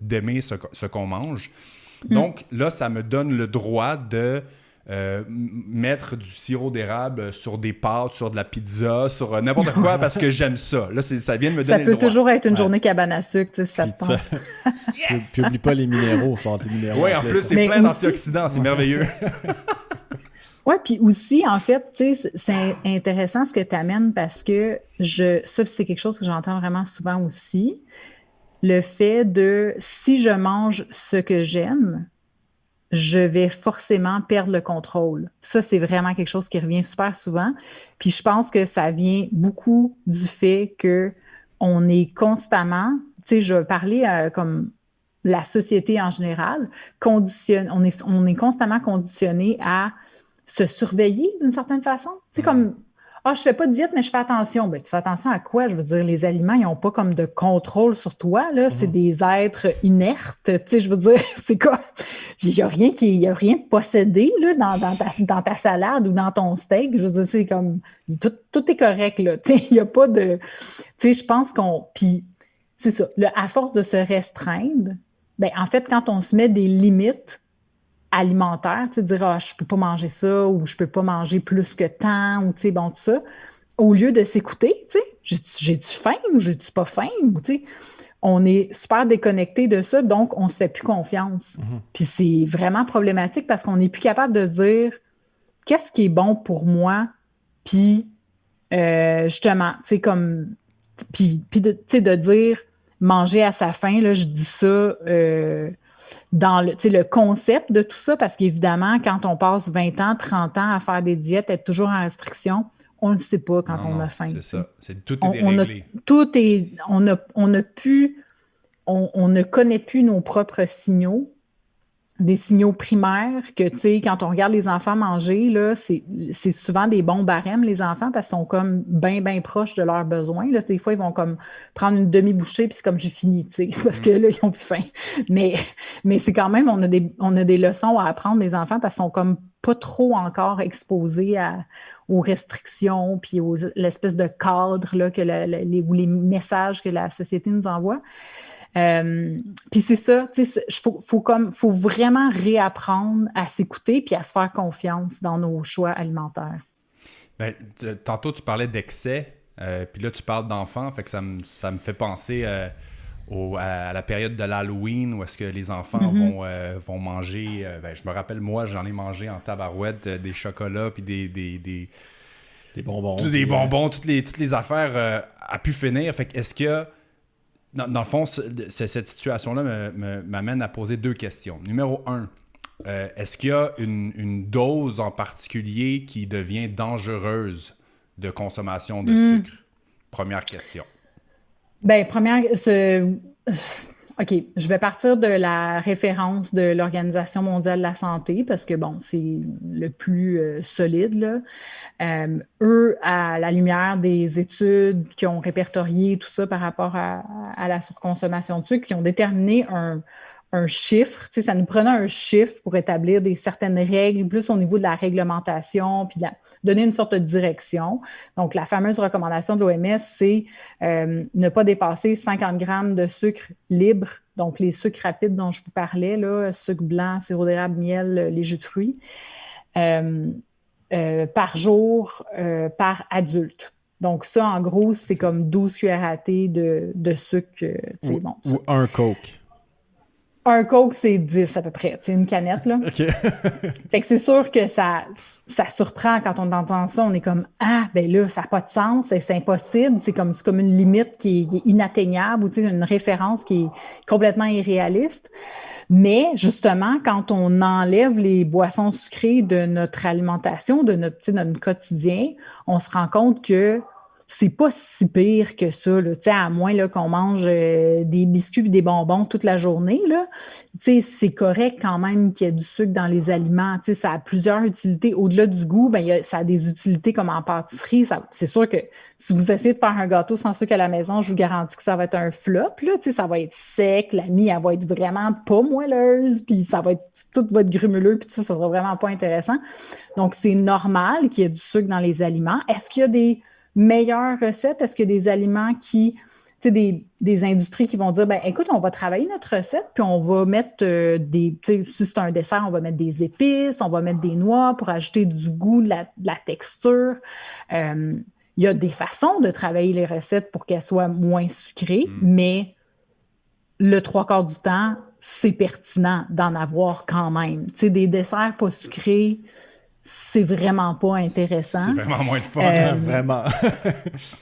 Speaker 1: d'aimer ce qu'on mange. Donc là, ça me donne le droit de mettre du sirop d'érable sur des pâtes, sur de la pizza, sur n'importe quoi parce que j'aime ça. Là, ça vient de me donner le droit.
Speaker 3: Ça peut toujours être une journée cabane à sucre, tu sais, ça te tente.
Speaker 2: Yes! Tu n'oublies pas les minéraux,
Speaker 1: Oui, en plus, c'est plein d'antioxydants, c'est merveilleux.
Speaker 3: Oui, puis aussi, en fait, tu sais, c'est intéressant ce que tu amènes parce que ça, c'est quelque chose que j'entends vraiment souvent aussi. Le fait de, si je mange ce que j'aime, je vais forcément perdre le contrôle. Ça, c'est vraiment quelque chose qui revient super souvent. Puis je pense que ça vient beaucoup du fait qu'on est constamment, tu sais, je vais parler comme la société en général, on est constamment conditionné à se surveiller d'une certaine façon. Tu sais, comme... je fais pas de diète, mais je fais attention. Ben, tu fais attention à quoi? Je veux dire, les aliments, ils n'ont pas comme de contrôle sur toi, là. C'est des êtres inertes. Tu sais, je veux dire, c'est quoi? Il n'y a rien de possédé, là, dans ta salade ou dans ton steak. Je veux dire, c'est comme, tout est correct, là. Tu sais, il n'y a pas de, tu sais, je pense puis c'est ça. À force de se restreindre, ben, en fait, quand on se met des limites alimentaire, tu sais, dire je peux pas manger ça ou je peux pas manger plus que tant ou tu sais, bon, tout ça, au lieu de s'écouter, tu sais, j'ai-tu faim ou j'ai-tu pas faim ou tu sais, on est super déconnecté de ça, donc on se fait plus confiance. Puis c'est vraiment problématique parce qu'on n'est plus capable de dire qu'est-ce qui est bon pour moi, puis justement, tu sais, comme, puis tu sais, de dire manger à sa faim, là, je dis ça dans le concept de tout ça, parce qu'évidemment, quand on passe 20 ans, 30 ans à faire des diètes, être toujours en restriction, on ne sait pas quand on a faim.
Speaker 1: C'est ça. Tout est déréglé.
Speaker 3: On ne connaît plus nos propres signaux, des signaux primaires que, tu sais, quand on regarde les enfants manger, là, c'est souvent des bons barèmes, les enfants, parce qu'ils sont comme bien, bien proches de leurs besoins. Là, des fois, ils vont comme prendre une demi-bouchée, puis c'est comme j'ai fini, tu sais, parce que là, ils ont plus faim. Mais c'est quand même, on a des leçons à apprendre des enfants parce qu'ils sont comme pas trop encore exposés aux restrictions, puis l'espèce de cadre là, ou les messages que la société nous envoie. Puis c'est ça, tu sais, faut vraiment réapprendre à s'écouter puis à se faire confiance dans nos choix alimentaires.
Speaker 1: Ben, tantôt, tu parlais d'excès, puis là, tu parles d'enfants, fait que ça me fait penser à la période de l'Halloween où est-ce que les enfants vont manger. Je me rappelle, moi, j'en ai mangé en tabarouette des chocolats, puis des
Speaker 2: bonbons.
Speaker 1: Des bonbons, toutes les affaires à pu finir. Fait que est-ce que, dans le fond, cette situation-là m'amène à poser 2 questions. Numéro 1, est-ce qu'il y a une dose en particulier qui devient dangereuse de consommation de sucre? Première question.
Speaker 3: Bien, OK, je vais partir de la référence de l'Organisation mondiale de la santé parce que, bon, c'est le plus solide, là. Eux, à la lumière des études qui ont répertorié tout ça par rapport à la surconsommation de sucre, qui ont déterminé un chiffre, tu sais, ça nous prenait un chiffre pour établir certaines règles, plus au niveau de la réglementation, puis donner une sorte de direction. Donc, la fameuse recommandation de l'OMS, c'est ne pas dépasser 50 grammes de sucre libre, donc les sucres rapides dont je vous parlais, là, sucre blanc, sirop d'érable, miel, les jus de fruits, par jour, par adulte. Donc, ça, en gros, c'est comme 12 cuillères à thé de sucre.
Speaker 2: Ou un Coke.
Speaker 3: Un Coke, c'est 10 à peu près. C'est une canette, là.
Speaker 2: OK.
Speaker 3: Fait que c'est sûr que ça surprend quand on entend ça. On est comme, ah, ben là, ça n'a pas de sens, c'est impossible. C'est comme une limite qui est inatteignable ou une référence qui est complètement irréaliste. Mais justement, quand on enlève les boissons sucrées de notre alimentation, de notre quotidien, on se rend compte que c'est pas si pire que ça, là, à moins là, qu'on mange des biscuits et des bonbons toute la journée. Là, c'est correct quand même qu'il y ait du sucre dans les aliments. Ça a plusieurs utilités. Au-delà du goût, ça a des utilités comme en pâtisserie. C'est sûr que si vous essayez de faire un gâteau sans sucre à la maison, je vous garantis que ça va être un flop. Là, ça va être sec, la mie, elle va être vraiment pas moelleuse, puis ça va être tout va être grumuleux, puis ça sera vraiment pas intéressant. Donc, c'est normal qu'il y ait du sucre dans les aliments. Est-ce qu'il y a des meilleures recettes? Est-ce qu'il y a des aliments qui, des industries qui vont dire, ben écoute, on va travailler notre recette, puis on va mettre si c'est un dessert, on va mettre des épices, on va mettre des noix pour ajouter du goût, de la texture. Il y a des façons de travailler les recettes pour qu'elles soient moins sucrées, mais le 3/4 du temps, c'est pertinent d'en avoir quand même. Des desserts pas sucrés, c'est vraiment pas intéressant.
Speaker 1: C'est vraiment moins de fun.
Speaker 2: Vraiment.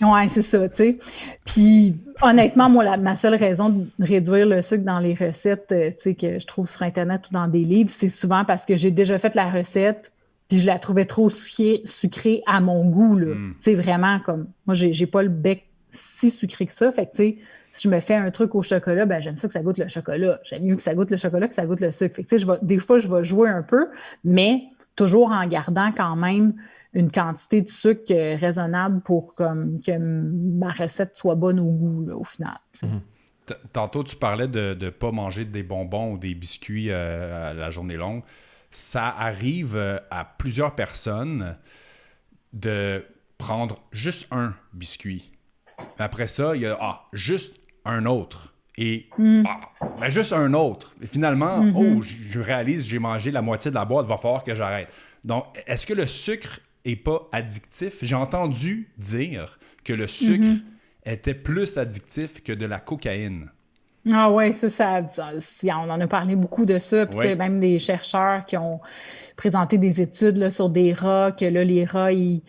Speaker 3: Oui, c'est ça, tu sais. Puis, honnêtement, moi, ma seule raison de réduire le sucre dans les recettes, que je trouve sur Internet ou dans des livres, c'est souvent parce que j'ai déjà fait la recette, puis je la trouvais trop sucrée à mon goût, là. Tu sais, vraiment, comme, moi, j'ai pas le bec si sucré que ça. Fait que, tu sais, si je me fais un truc au chocolat, ben j'aime ça que ça goûte le chocolat. J'aime mieux que ça goûte le chocolat que ça goûte le sucre. Fait que, tu sais, des fois, je vais jouer un peu, mais toujours en gardant quand même une quantité de sucre raisonnable pour que ma recette soit bonne au goût, là, au final.
Speaker 1: Tantôt, tu parlais de ne pas manger des bonbons ou des biscuits à la journée longue. Ça arrive à plusieurs personnes de prendre juste un biscuit. Après ça, il y a juste un autre. Et juste un autre. Et finalement, je réalise j'ai mangé la moitié de la boîte, il va falloir que j'arrête. Donc, est-ce que le sucre n'est pas addictif? J'ai entendu dire que le sucre était plus addictif que de la cocaïne.
Speaker 3: Ah oui, on en a parlé beaucoup de ça. Puis même des chercheurs qui ont présenté des études là, sur des rats, que là, les rats, ils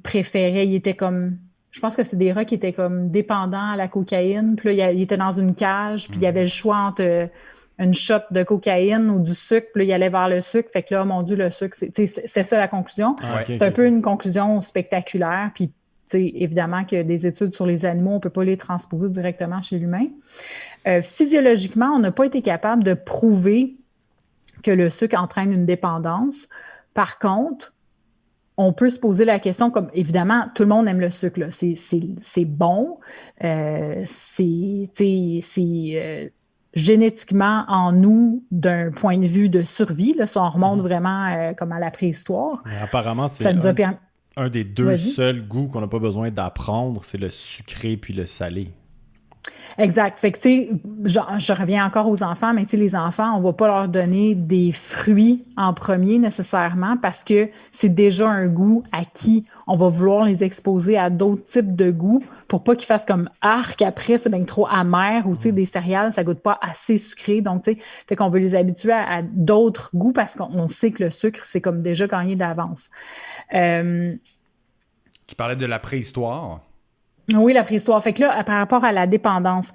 Speaker 3: préféraient, ils étaient comme... Je pense que c'est des rats qui étaient comme dépendants à la cocaïne. Puis là, ils étaient dans une cage, puis il y avait le choix entre une shot de cocaïne ou du sucre. Puis là, il allait vers le sucre. Fait que là, oh mon Dieu, le sucre, c'est ça la conclusion. C'est un peu une conclusion spectaculaire. Puis, évidemment que des études sur les animaux, on ne peut pas les transposer directement chez l'humain. Physiologiquement, on n'a pas été capable de prouver que le sucre entraîne une dépendance. Par contre, on peut se poser la question, comme évidemment, tout le monde aime le sucre, là. C'est bon, c'est génétiquement en nous d'un point de vue de survie, là, si on remonte vraiment comme à la préhistoire.
Speaker 2: Mais apparemment, c'est un des deux seuls goûts qu'on n'a pas besoin d'apprendre, c'est le sucré puis le salé.
Speaker 3: Exact. Fait que, tu sais, je reviens encore aux enfants, mais tu sais, les enfants, on va pas leur donner des fruits en premier nécessairement parce que c'est déjà un goût acquis. On va vouloir les exposer à d'autres types de goûts pour pas qu'ils fassent comme arc après, c'est bien trop amer ou, tu sais, des céréales, ça goûte pas assez sucré. Donc, tu sais, fait qu'on veut les habituer à d'autres goûts parce qu'on sait que le sucre, c'est comme déjà gagné d'avance.
Speaker 1: Tu parlais de la préhistoire.
Speaker 3: Oui, la préhistoire. Fait que là, par rapport à la dépendance,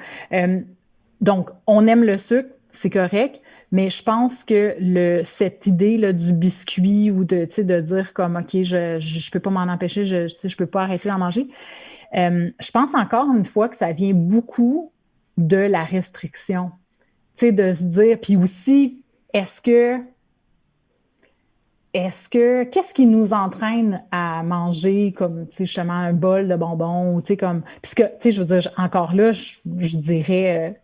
Speaker 3: donc, on aime le sucre, c'est correct, mais je pense que cette idée là, du biscuit ou de, tu sais, de dire comme, OK, je peux pas m'en empêcher, tu sais, je peux pas arrêter d'en manger, je pense encore une fois que ça vient beaucoup de la restriction. Tu sais, de se dire, puis aussi, qu'est-ce qui nous entraîne à manger comme, tu sais, justement, un bol de bonbons, tu sais, comme, puisque, tu sais, je veux dire, encore là, je dirais,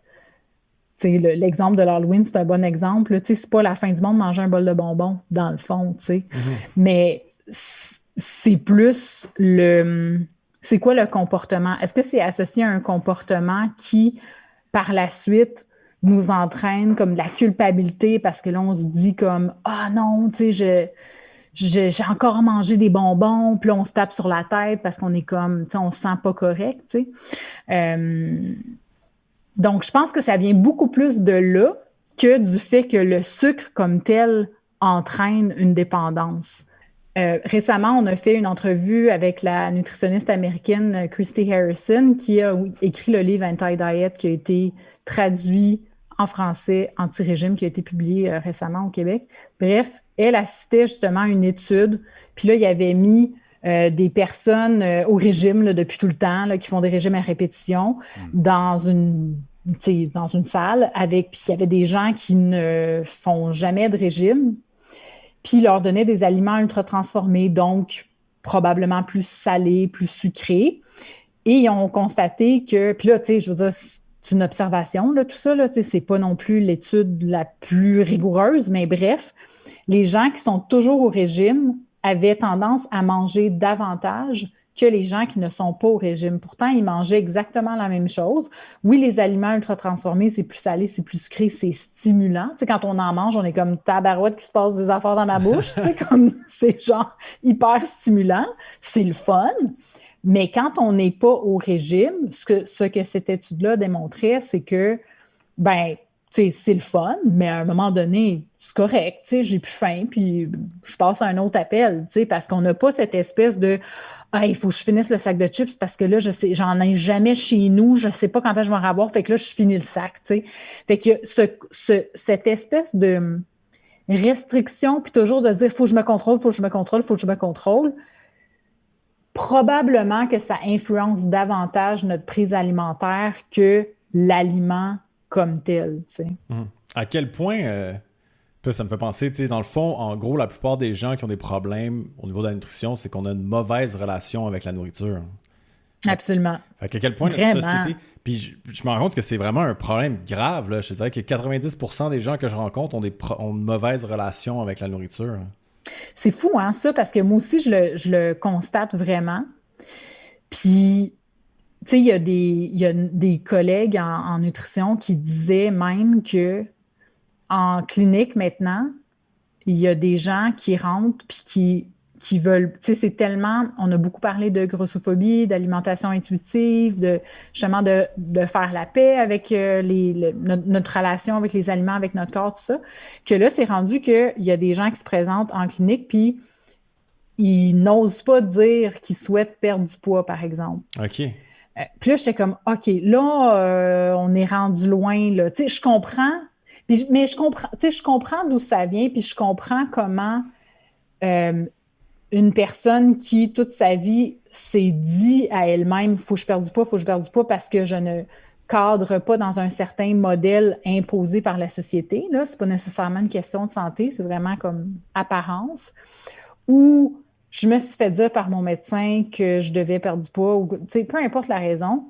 Speaker 3: tu sais, l'exemple de l'Halloween, c'est un bon exemple, tu sais, c'est pas la fin du monde de manger un bol de bonbons, dans le fond, tu sais, mais c'est plus c'est quoi le comportement? Est-ce que c'est associé à un comportement qui, par la suite, nous entraîne comme de la culpabilité parce que là, on se dit comme « Ah non, tu sais, j'ai encore mangé des bonbons », puis là, on se tape sur la tête parce qu'on est comme, tu sais, on se sent pas correct, tu sais. Donc, je pense que ça vient beaucoup plus de là que du fait que le sucre comme tel entraîne une dépendance. Récemment, on a fait une entrevue avec la nutritionniste américaine Christy Harrison qui a écrit le livre Anti-Diet qui a été traduit en français, Anti-régime, qui a été publié récemment au Québec. Bref, elle assistait justement à une étude, puis là, il y avait mis des personnes au régime là, depuis tout le temps, là, qui font des régimes à répétition dans une salle, puis il y avait des gens qui ne font jamais de régime, puis il leur donnait des aliments ultra transformés, donc probablement plus salés, plus sucrés. Et ils ont constaté que, puis là, tu sais, je veux dire, c'est une observation, là, tout ça, là, c'est pas non plus l'étude la plus rigoureuse, mais bref, les gens qui sont toujours au régime avaient tendance à manger davantage que les gens qui ne sont pas au régime. Pourtant, ils mangeaient exactement la même chose. Oui, les aliments ultra transformés, c'est plus salé, c'est plus sucré, c'est stimulant. Tu sais, quand on en mange, on est comme tabarouette qui se passe des affaires dans ma bouche. Tu sais, comme c'est genre hyper stimulant. C'est le fun. Mais quand on n'est pas au régime, ce que cette étude-là démontrait, c'est que, ben, tu sais, c'est le fun, mais à un moment donné, c'est correct, tu sais, j'ai plus faim, puis je passe à un autre appel, tu sais, parce qu'on n'a pas cette espèce de « Ah, il faut que je finisse le sac de chips parce que là, j'en ai jamais chez nous, je sais pas quand est-ce que je vais en avoir, fait que là, je finis le sac, tu sais. » Fait que cette espèce de restriction, puis toujours de dire « Faut que je me contrôle, faut que je me contrôle, faut que je me contrôle », probablement que ça influence davantage notre prise alimentaire que l'aliment comme tel, tu sais.
Speaker 2: À quel point, ça me fait penser, tu sais, dans le fond, en gros, la plupart des gens qui ont des problèmes au niveau de la nutrition, c'est qu'on a une mauvaise relation avec la nourriture.
Speaker 3: Absolument.
Speaker 2: Fait qu'à quel point
Speaker 3: Vraiment.
Speaker 2: notre société... Puis je me rends compte que c'est vraiment un problème grave, là. Je te dirais que 90% des gens que je rencontre ont une mauvaise relation avec la nourriture.
Speaker 3: C'est fou, hein, ça, parce que moi aussi, je le constate vraiment. Puis, tu sais, il y a des collègues en nutrition qui disaient même que en clinique maintenant, il y a des gens qui rentrent puis qui veulent, tu sais, c'est tellement, on a beaucoup parlé de grossophobie, d'alimentation intuitive, justement de faire la paix avec notre relation avec les aliments, avec notre corps, tout ça, que là, c'est rendu qu'il y a des gens qui se présentent en clinique puis ils n'osent pas dire qu'ils souhaitent perdre du poids, par exemple.
Speaker 2: OK.
Speaker 3: Puis là, j'étais comme, OK, là, on est rendu loin, là. Tu sais, je comprends, mais je comprends, tu sais, je comprends d'où ça vient, puis je comprends comment une personne qui, toute sa vie, s'est dit à elle-même, faut que je perde du poids, faut que je perde du poids parce que je ne cadre pas dans un certain modèle imposé par la société, là. C'est pas nécessairement une question de santé, c'est vraiment comme apparence. Ou je me suis fait dire par mon médecin que je devais perdre du poids, ou, tu sais, peu importe la raison.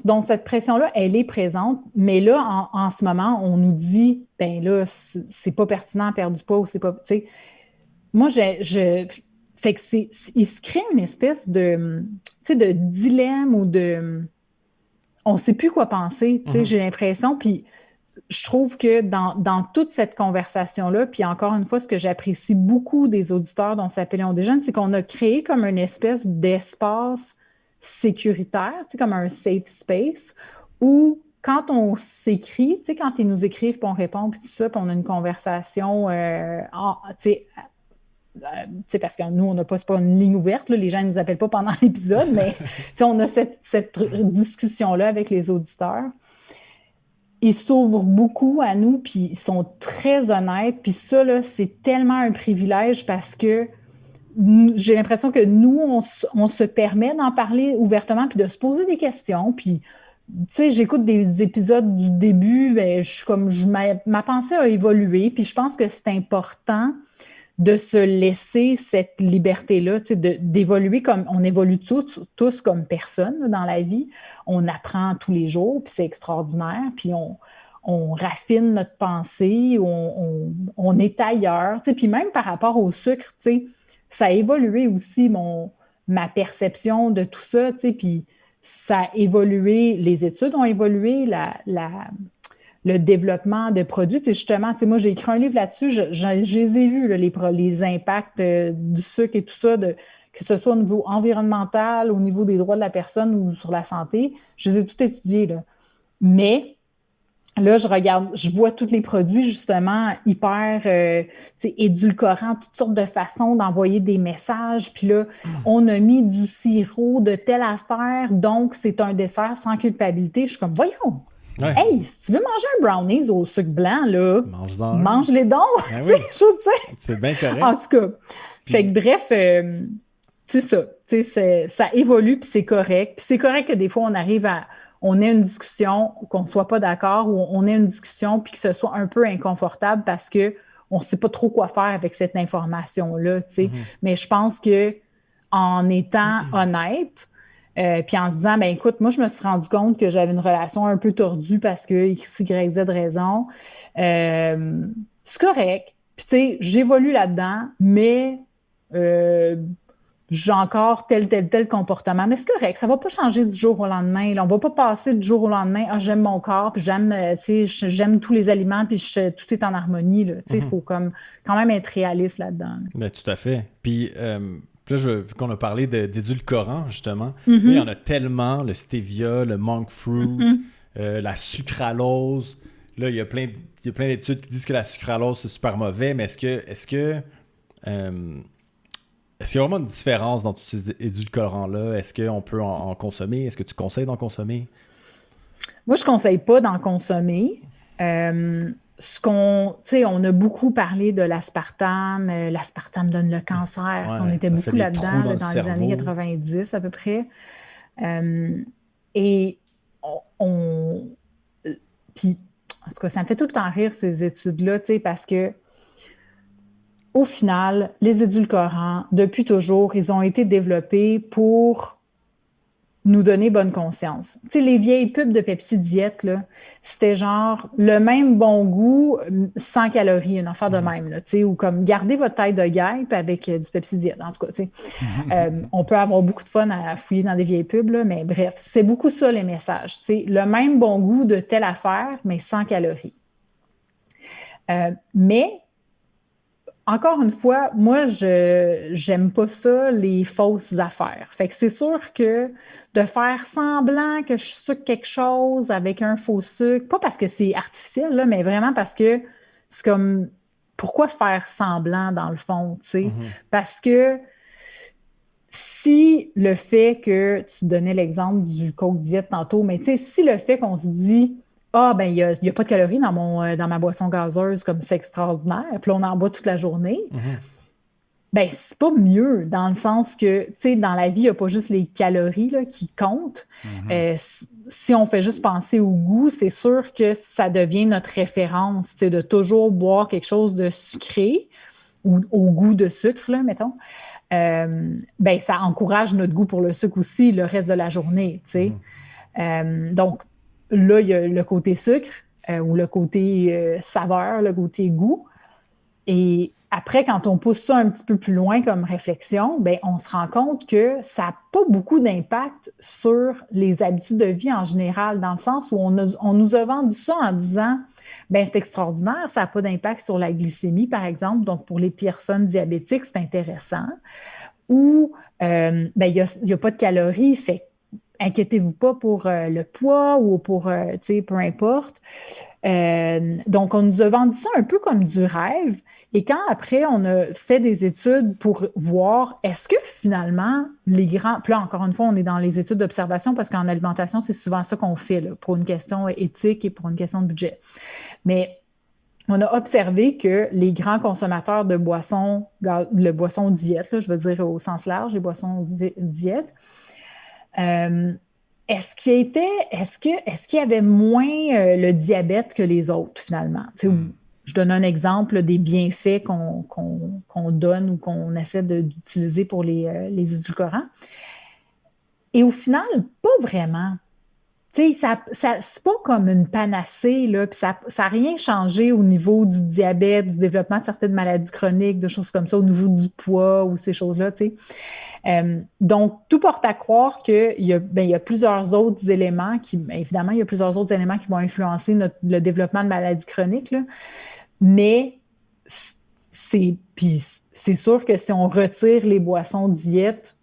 Speaker 3: Donc, cette pression-là, elle est présente, mais là, en ce moment, on nous dit, ben là, c'est pas pertinent de perdre du poids, ou c'est pas, tu sais. Moi, fait que il se crée une espèce de, tu sais, de dilemme ou de on ne sait plus quoi penser, tu sais, j'ai l'impression, puis je trouve que dans toute cette conversation-là, puis encore une fois, ce que j'apprécie beaucoup des auditeurs dont s'appelle Léon Desjeunes, c'est qu'on a créé comme une espèce d'espace sécuritaire, tu sais, comme un safe space, où quand on s'écrit, tu sais, quand ils nous écrivent, puis on répond, puis tout ça, puis on a une conversation, tu sais, parce que nous, on n'a pas, c'est pas une ligne ouverte, là, les gens ne nous appellent pas pendant l'épisode, mais tu sais, on a cette discussion-là avec les auditeurs. Ils s'ouvrent beaucoup à nous, puis ils sont très honnêtes. Puis ça, là, c'est tellement un privilège parce que j'ai l'impression que nous, on se permet d'en parler ouvertement, puis de se poser des questions. Puis, tu sais, j'écoute des épisodes du début, ben, ma pensée a évolué, puis je pense que c'est important de se laisser cette liberté-là, tu sais, d'évoluer comme on évolue tous comme personnes là, dans la vie. On apprend tous les jours, puis c'est extraordinaire, puis on raffine notre pensée, on est ailleurs. Tu sais, puis même par rapport au sucre, tu sais, ça a évolué aussi ma perception de tout ça, tu sais, puis ça a évolué, les études ont évolué, le développement de produits. C'est justement, tu sais, moi, j'ai écrit un livre là-dessus, je les ai vus, là, les impacts du sucre et tout ça, que ce soit au niveau environnemental, au niveau des droits de la personne ou sur la santé. Je les ai tous étudiés, là. Mais là, je vois tous les produits, justement, hyper édulcorants, toutes sortes de façons d'envoyer des messages. Puis là, on a mis du sirop de telle affaire, donc c'est un dessert sans culpabilité. Je suis comme, voyons!
Speaker 2: Ouais.
Speaker 3: Hey, si tu veux manger un brownies au sucre blanc, là, mange-les donc!
Speaker 2: Ben oui. C'est bien correct.
Speaker 3: En tout cas, fait que bref, c'est ça. Ça évolue, puis c'est correct. Puis c'est correct que des fois, on ait une discussion, qu'on ne soit pas d'accord, ou on ait une discussion, puis que ce soit un peu inconfortable parce qu'on ne sait pas trop quoi faire avec cette information-là. Mais je pense que en étant honnête, puis en se disant, ben écoute, moi, je me suis rendu compte que j'avais une relation un peu tordue parce que X, Y, Z raison. C'est correct. Puis, tu sais, j'évolue là-dedans, mais j'ai encore tel comportement. Mais c'est correct, ça ne va pas changer du jour au lendemain. Là. On ne va pas passer du jour au lendemain, j'aime mon corps, puis j'aime tous les aliments, puis tout est en harmonie. Il faut quand même être réaliste là-dedans.
Speaker 2: Ben, tout à fait. Puis, là, vu qu'on a parlé d'édulcorants, justement, là, il y en a tellement, le stevia, le monk fruit, la sucralose. Là, il y a plein d'études qui disent que la sucralose, c'est super mauvais, mais est-ce qu'il y a vraiment une différence dans tous ces édulcorants-là? Est-ce qu'on peut en consommer? Est-ce que tu conseilles d'en consommer?
Speaker 3: Moi, je ne conseille pas d'en consommer. On a beaucoup parlé de l'aspartame. L'aspartame donne le cancer. Ouais, on était beaucoup là-dedans dans les années 90 à peu près. Et puis, en tout cas, ça me fait tout le temps rire ces études-là, parce que au final, les édulcorants, depuis toujours, ils ont été développés pour nous donner bonne conscience. Tu sais, les vieilles pubs de Pepsi Diète, là, c'était genre le même bon goût, 100 calories, une affaire de même, là, tu sais, ou comme garder votre taille de guêpe avec du Pepsi Diète, en tout cas, tu sais. On peut avoir beaucoup de fun à fouiller dans des vieilles pubs, là, mais bref, c'est beaucoup ça les messages, tu sais, le même bon goût de telle affaire, mais 100 calories. Mais encore une fois, moi, j'aime pas ça, les fausses affaires. Fait que c'est sûr que de faire semblant que je sucre quelque chose avec un faux sucre, pas parce que c'est artificiel, là, mais vraiment parce que c'est comme, pourquoi faire semblant dans le fond, tu sais? Parce que si le fait que, tu donnais l'exemple du Coke Diète tantôt, mais tu sais, si le fait qu'on se dit, ben il y a pas de calories dans ma boisson gazeuse, comme c'est extraordinaire, puis là, on en boit toute la journée. Ben c'est pas mieux, dans le sens que, tu sais, dans la vie, il n'y a pas juste les calories là, qui comptent. Si on fait juste penser au goût, c'est sûr que ça devient notre référence, tu sais, de toujours boire quelque chose de sucré ou au goût de sucre, là, mettons. Ben ça encourage notre goût pour le sucre aussi le reste de la journée, tu sais. Donc, là, il y a le côté sucre ou le côté saveur, le côté goût. Et après, quand on pousse ça un petit peu plus loin comme réflexion, ben, on se rend compte que ça n'a pas beaucoup d'impact sur les habitudes de vie en général, dans le sens où on nous a vendu ça en disant ben c'est extraordinaire, ça n'a pas d'impact sur la glycémie, par exemple. Donc, pour les personnes diabétiques, c'est intéressant. Ou, ben, il n'y a pas de calories, fait inquiétez-vous pas pour le poids ou pour, tu sais, peu importe. Donc, on nous a vendu ça un peu comme du rêve. Et quand après, on a fait des études pour voir est-ce que finalement, les grands... Puis là, encore une fois, on est dans les études d'observation parce qu'en alimentation, c'est souvent ça qu'on fait là, pour une question éthique et pour une question de budget. Mais on a observé que les grands consommateurs de boissons, le boisson diète, là, je veux dire au sens large, les boissons diète, est-ce qu'il y avait moins le diabète que les autres, finalement? Je donne un exemple des bienfaits qu'on donne ou qu'on essaie d'utiliser pour les édulcorants. Et au final, pas vraiment. Tu sais, c'est pas comme une panacée, là, puis ça n'a rien changé au niveau du diabète, du développement de certaines maladies chroniques, de choses comme ça, au niveau du poids ou ces choses-là, tu sais. Donc, tout porte à croire qu'il y a plusieurs autres éléments évidemment, il y a plusieurs autres éléments qui vont influencer le développement de maladies chroniques, là. Mais c'est sûr que si on retire les boissons diète,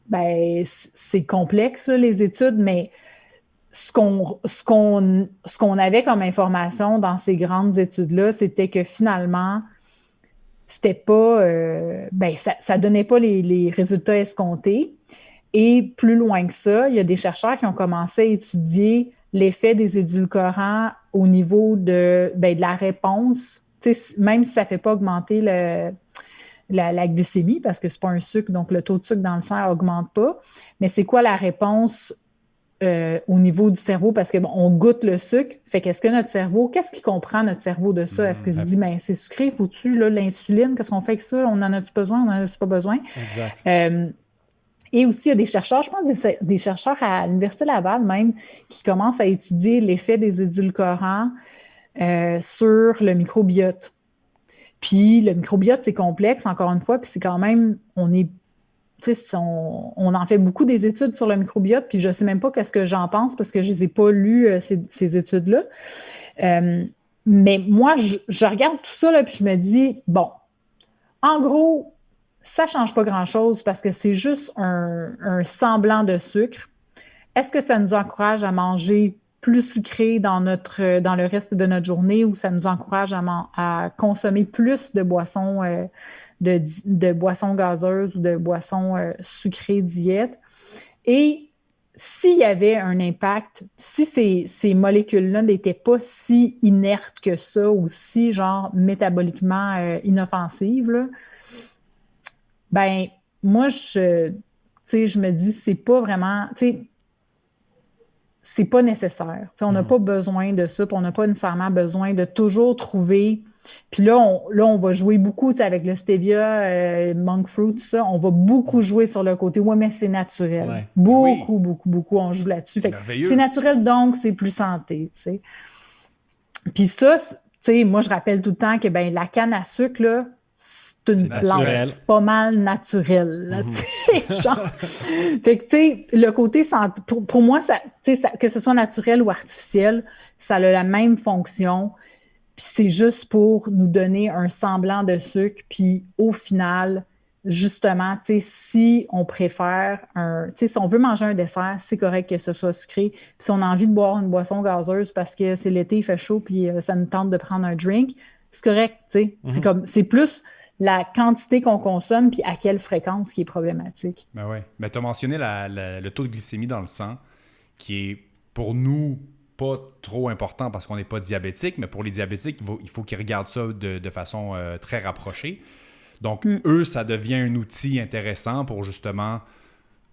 Speaker 3: ben c'est complexe, là, les études, mais ce qu'on avait comme information dans ces grandes études-là, c'était que finalement, c'était pas, ça donnait pas les résultats escomptés. Et plus loin que ça, il y a des chercheurs qui ont commencé à étudier l'effet des édulcorants au niveau de la réponse, même si ça ne fait pas augmenter la glycémie, parce que ce n'est pas un sucre, donc le taux de sucre dans le sang n'augmente pas. Mais c'est quoi la réponse au niveau du cerveau, parce que on goûte le sucre, fait qu'est-ce que notre cerveau, qu'est-ce qui comprend notre cerveau de ça? Est-ce qu'il se dit, ben c'est sucré, faut-tu, là, l'insuline, qu'est-ce qu'on fait avec ça? On en a-tu besoin? On en a-tu pas besoin?
Speaker 2: Exact.
Speaker 3: Et aussi, il y a des chercheurs, je pense des chercheurs à l'Université Laval même, qui commencent à étudier l'effet des édulcorants sur le microbiote. Puis le microbiote, c'est complexe, encore une fois, puis c'est quand même, on en fait beaucoup des études sur le microbiote, puis je ne sais même pas qu'est-ce que j'en pense parce que je ne les ai pas lues, ces études-là. Mais moi, je regarde tout ça, là, puis je me dis, bon, en gros, ça ne change pas grand-chose parce que c'est juste un semblant de sucre. Est-ce que ça nous encourage à manger plus sucré dans le reste de notre journée ou ça nous encourage à consommer plus de boissons de boissons gazeuses ou de boissons sucrées diète? Et s'il y avait un impact, si ces molécules-là n'étaient pas si inertes que ça ou si, genre, métaboliquement inoffensives, là, ben moi, je me dis, c'est pas vraiment, c'est pas nécessaire. On n'a pas besoin de ça, puis on n'a pas nécessairement besoin de toujours trouver. Puis là, on va jouer beaucoup avec le stevia, monk fruit, tout ça. On va beaucoup jouer sur le côté. Oui, mais c'est naturel.
Speaker 2: Ouais.
Speaker 3: Beaucoup, on joue là-dessus. Fait que c'est naturel, donc c'est plus santé. T'sais. Puis ça, moi, je rappelle tout le temps que la canne à sucre, là, c'est une plante. C'est pas mal naturel. Là, genre. Fait que, tu sais, le côté santé, pour moi, ça, que ce soit naturel ou artificiel, ça a la même fonction. Puis c'est juste pour nous donner un semblant de sucre. Puis au final, justement, tu sais, si on préfère si on veut manger un dessert, c'est correct que ce soit sucré. Puis si on a envie de boire une boisson gazeuse parce que c'est l'été, il fait chaud, puis ça nous tente de prendre un drink, c'est correct, tu sais. C'est plus la quantité qu'on consomme puis à quelle fréquence qui est problématique.
Speaker 1: Ben oui. Ben, tu as mentionné le taux de glycémie dans le sang, qui est pour nous pas trop important parce qu'on n'est pas diabétique, mais pour les diabétiques, il faut qu'ils regardent ça de façon très rapprochée. Donc, eux, ça devient un outil intéressant pour justement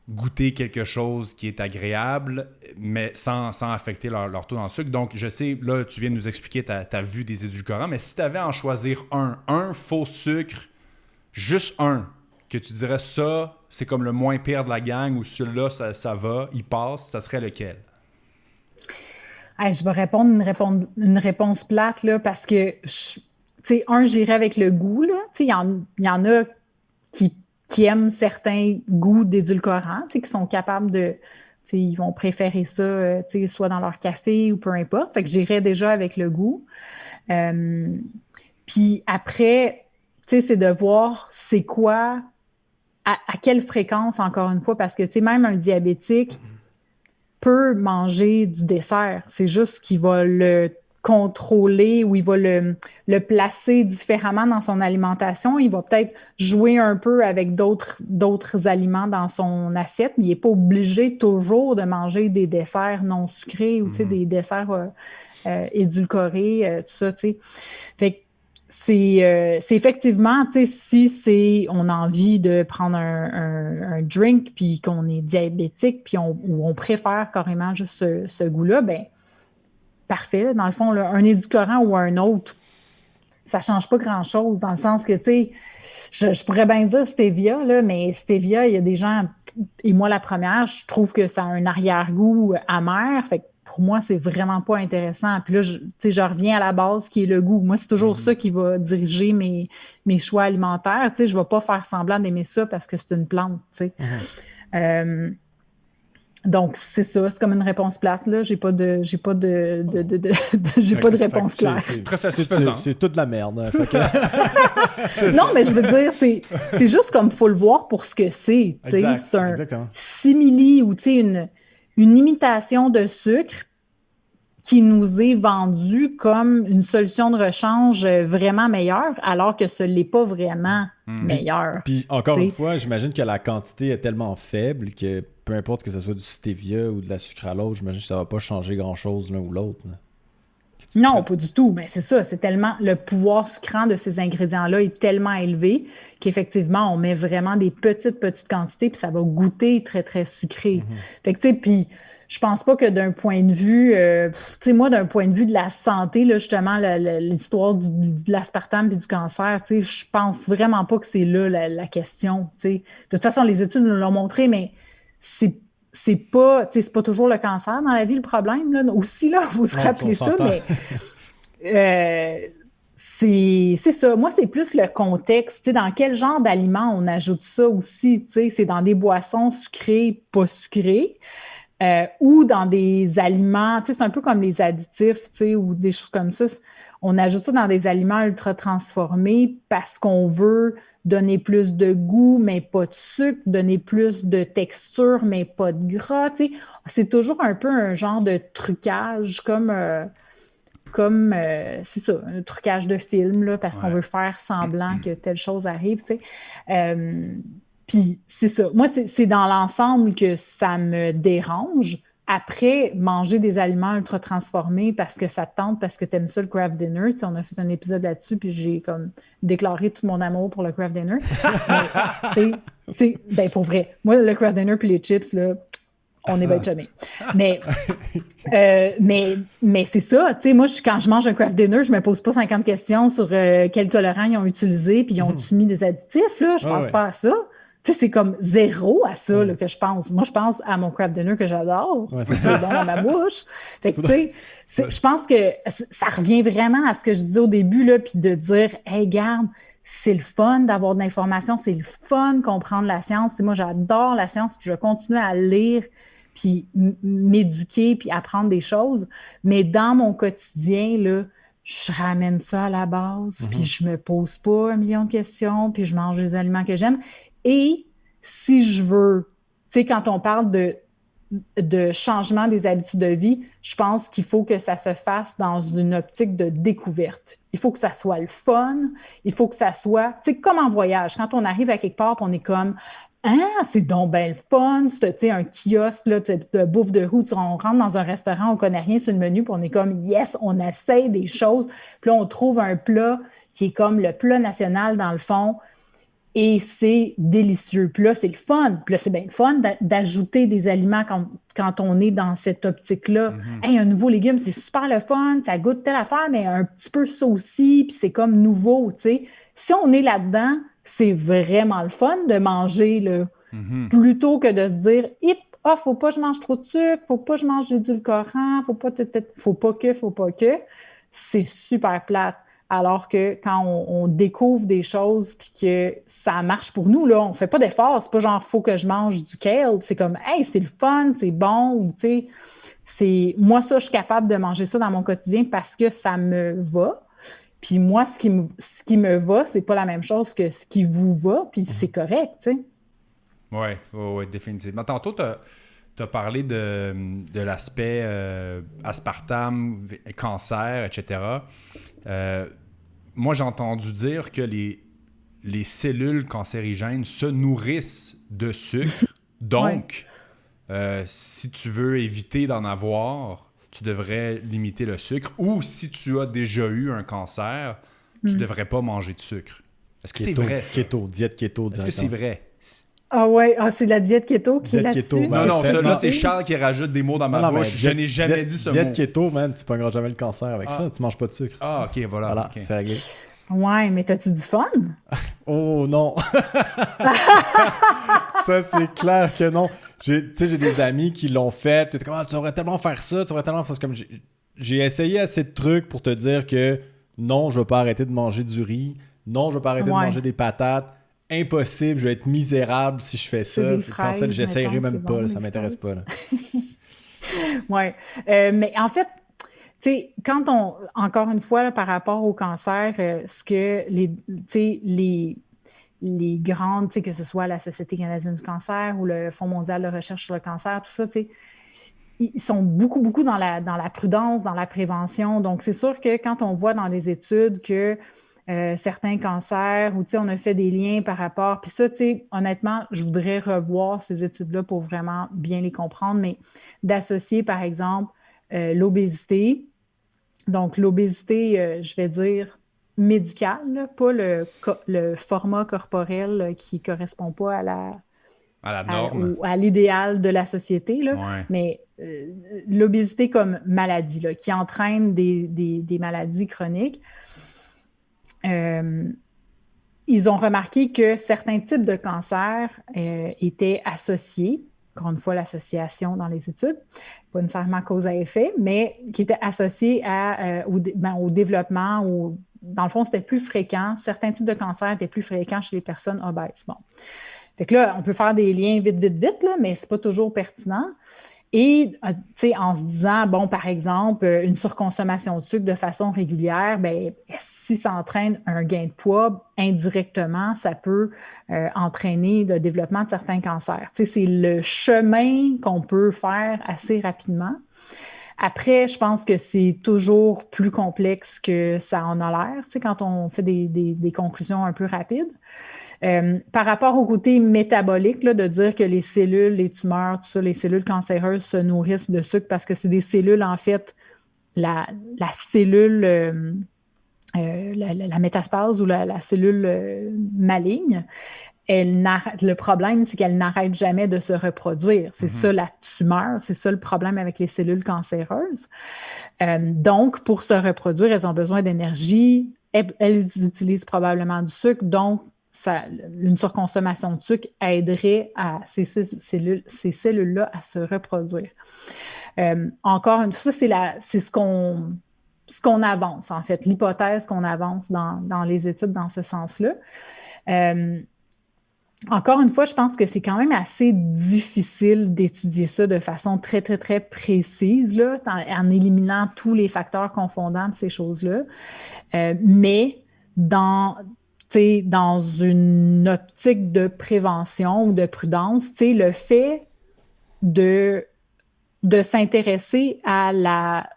Speaker 1: goûter quelque chose qui est agréable, mais sans affecter leur taux dans le sucre. Donc, je sais, là, tu viens de nous expliquer ta vue des édulcorants, mais si tu avais à en choisir un faux sucre, juste un, que tu dirais ça, c'est comme le moins pire de la gang, ou celui-là, ça va, il passe, ça serait lequel?
Speaker 3: Hey, je vais répondre une réponse plate, là, parce que tu sais, j'irais avec le goût, là. Tu sais, il y en a qui aiment certains goûts d'édulcorants, tu sais, qui sont capables de, tu sais, ils vont préférer ça, tu sais, soit dans leur café ou peu importe. Fait que j'irais déjà avec le goût. Puis après, tu sais, c'est de voir c'est quoi, à quelle fréquence, encore une fois, parce que, tu sais, même un diabétique peut manger du dessert. C'est juste qu'il va le contrôler ou il va le placer différemment dans son alimentation. Il va peut-être jouer un peu avec d'autres aliments dans son assiette, mais il n'est pas obligé toujours de manger des desserts non sucrés ou des desserts édulcorés, tout ça, tu sais. Fait que c'est effectivement, tu sais, si on a envie de prendre un drink puis qu'on est diabétique puis ou on préfère carrément juste ce goût-là, ben parfait. Dans le fond, là, un édulcorant ou un autre, ça change pas grand-chose dans le sens que, tu sais, je pourrais bien dire stevia, là, mais stevia, il y a des gens, et moi la première, je trouve que ça a un arrière-goût amer, fait que pour moi, c'est vraiment pas intéressant. Puis là, je reviens à la base qui est le goût. Moi, c'est toujours ça qui va diriger mes choix alimentaires. Tu sais, je vais pas faire semblant d'aimer ça parce que c'est une plante, tu sais. Donc, c'est ça. C'est comme une réponse plate, là. J'ai pas de réponse claire.
Speaker 1: C'est très satisfaisant.
Speaker 2: C'est toute la merde. Hein,
Speaker 3: non, mais je veux dire, c'est juste comme faut le voir pour ce que c'est. C'est un simili ou une imitation de sucre qui nous est vendue comme une solution de rechange vraiment meilleure, alors que ce n'est pas vraiment meilleur.
Speaker 2: Puis encore une fois, j'imagine que la quantité est tellement faible que peu importe que ce soit du stevia ou de la sucralose, j'imagine que ça ne va pas changer grand-chose l'un ou l'autre. Là.
Speaker 3: Non, pas du tout. Mais c'est ça, c'est tellement... Le pouvoir sucrant de ces ingrédients-là est tellement élevé qu'effectivement, on met vraiment des petites quantités puis ça va goûter très, très sucré. Fait que, tu sais, puis je pense pas que d'un point de vue... tu sais, moi, d'un point de vue de la santé, là, justement, l'histoire de l'aspartame puis du cancer, tu sais, je pense vraiment pas que c'est là la question, tu sais. De toute façon, les études nous l'ont montré, mais c'est pas toujours le cancer dans la vie le problème. Là. Aussi, là, vous se rappelez ça, mais c'est ça. Moi, c'est plus le contexte. Dans quel genre d'aliments on ajoute ça aussi? C'est dans des boissons sucrées, pas sucrées, ou dans des aliments, c'est un peu comme les additifs ou des choses comme ça. On ajoute ça dans des aliments ultra transformés parce qu'on veut donner plus de goût, mais pas de sucre, donner plus de texture, mais pas de gras. C'est toujours un peu un genre de trucage, comme c'est ça, un trucage de film, là, parce qu'on veut faire semblant que telle chose arrive. Puis c'est ça. Moi, c'est dans l'ensemble que ça me dérange. Après, manger des aliments ultra transformés parce que ça te tente, parce que tu aimes ça, le craft dinner. On a fait un épisode là-dessus, puis j'ai comme déclaré tout mon amour pour le craft dinner. Ben pour vrai, moi, le craft dinner puis les chips, là, on est bien chumés. Mais c'est ça. Moi, quand je mange un craft dinner, je me pose pas 50 questions sur quel colorant ils ont utilisé, puis ils ont-tu mis des additifs, là? Je pense pas à ça. C'est comme zéro à ça là, que je pense. Moi, je pense à mon craft dinner que j'adore. Ouais, c'est bon dans ma bouche. Fait que, tu sais, je pense que ça revient vraiment à ce que je disais au début, là, puis de dire, hey, regarde, c'est le fun d'avoir de l'information, c'est le fun de comprendre la science. Moi, j'adore la science, puis je vais continuer à lire, puis m'éduquer, puis apprendre des choses. Mais dans mon quotidien, là, je ramène ça à la base, puis je me pose pas 1 million de questions, puis je mange les aliments que j'aime. Et si je veux, tu sais, quand on parle de changement des habitudes de vie, je pense qu'il faut que ça se fasse dans une optique de découverte. Il faut que ça soit le fun, il faut que ça soit, tu sais, comme en voyage. Quand on arrive à quelque part, on est comme, ah, c'est donc bien le fun, tu sais, un kiosque là, de bouffe de rue, on rentre dans un restaurant, on connaît rien sur le menu, puis on est comme, yes, on essaye des choses, puis là, on trouve un plat qui est comme le plat national dans le fond. Et c'est délicieux. Puis là, c'est le fun. Puis là, c'est bien le fun d'ajouter des aliments quand on est dans cette optique-là. Hey, un nouveau légume, c'est super le fun, ça goûte telle affaire, mais un petit peu saucy, puis c'est comme nouveau, tu sais. Si on est là-dedans, c'est vraiment le fun de manger, là, plutôt que de se dire, faut pas que je mange trop de sucre, faut pas que je mange d'édulcorant, faut pas que. C'est super plate. Alors que quand on découvre des choses puis que ça marche pour nous, là, on fait pas d'effort. C'est pas genre, faut que je mange du kale. C'est comme, hey, c'est le fun, c'est bon. Ou, tu sais, moi, ça, je suis capable de manger ça dans mon quotidien parce que ça me va. Puis moi, ce qui me va, c'est pas la même chose que ce qui vous va. Puis c'est correct, tu sais.
Speaker 1: Oui, définitivement. Tantôt, tu as parlé de l'aspect aspartame, cancer, etc. Moi, j'ai entendu dire que les cellules cancérigènes se nourrissent de sucre. Donc, si tu veux éviter d'en avoir, tu devrais limiter le sucre. Ou si tu as déjà eu un cancer, tu ne devrais pas manger de sucre. Est-ce que c'est vrai?
Speaker 2: Diète keto.
Speaker 1: Est-ce que c'est vrai?
Speaker 3: Ah ouais, c'est la diète keto qui est là-dessus?
Speaker 1: Non, là, c'est Charles qui rajoute des mots dans ma bouche. Je n'ai jamais dit ce mot.
Speaker 2: Diète keto, man, tu ne pogneras jamais le cancer avec ça. Tu ne manges pas de sucre.
Speaker 1: Ah, OK, voilà. Okay.
Speaker 2: C'est réglé.
Speaker 3: Ouais, mais t'as-tu du fun?
Speaker 2: Oh non! Ça, c'est clair que non. J'ai des amis qui l'ont fait. Tu devrais tellement faire ça, tu devrais tellement faire ça. Comme j'ai essayé assez de trucs pour te dire que non, je ne vais pas arrêter de manger du riz. Non, je ne vais pas arrêter de manger des patates. Impossible, je vais être misérable si je fais ça. Quand ça, j'essayerai même pas, là, ça m'intéresse pas.
Speaker 3: Oui. Mais en fait, tu sais, encore une fois, là, par rapport au cancer, ce que les grandes, tu sais, que ce soit la Société canadienne du cancer ou le Fonds mondial de recherche sur le cancer, tout ça, tu sais, ils sont beaucoup, beaucoup dans la prudence, dans la prévention. Donc, c'est sûr que quand on voit dans les études que certains cancers, ou tu sais, on a fait des liens par rapport. Puis ça, tu sais, honnêtement, je voudrais revoir ces études-là pour vraiment bien les comprendre, mais d'associer, par exemple, l'obésité. Donc, l'obésité, je vais dire médicale, là, pas le format corporel qui ne correspond pas à
Speaker 1: la norme.
Speaker 3: À l'idéal de la société, là.
Speaker 1: Ouais.
Speaker 3: Mais l'obésité comme maladie, là, qui entraîne des maladies chroniques. Ils ont remarqué que certains types de cancers étaient associés, encore une fois l'association dans les études, pas nécessairement cause à effet, mais qui étaient associés au développement, dans le fond, c'était plus fréquent. Certains types de cancers étaient plus fréquents chez les personnes obèses. Bon. Fait que là, on peut faire des liens vite, là, mais c'est pas toujours pertinent. Et, tu sais, en se disant, bon, par exemple, une surconsommation de sucre de façon régulière, bien, si ça entraîne un gain de poids, indirectement, ça peut entraîner le développement de certains cancers. Tu sais, c'est le chemin qu'on peut faire assez rapidement. Après, je pense que c'est toujours plus complexe que ça en a l'air, tu sais, quand on fait des conclusions un peu rapides. Par rapport au côté métabolique, là, de dire que les cellules, les tumeurs, tout ça, les cellules cancéreuses se nourrissent de sucre parce que c'est des cellules, en fait, la cellule, la métastase ou la cellule maligne, le problème, c'est qu'elle n'arrête jamais de se reproduire. C'est ça la tumeur, c'est ça le problème avec les cellules cancéreuses. Donc, pour se reproduire, elles ont besoin d'énergie. Elles utilisent probablement du sucre, donc une surconsommation de sucre aiderait à ces cellules-là à se reproduire. Encore une fois, ça, c'est ce qu'on avance, en fait, l'hypothèse qu'on avance dans les études dans ce sens-là. Encore une fois, je pense que c'est quand même assez difficile d'étudier ça de façon très, très, très précise, là, en éliminant tous les facteurs confondants de ces choses-là. Mais dans une optique de prévention ou de prudence, le fait de s'intéresser à la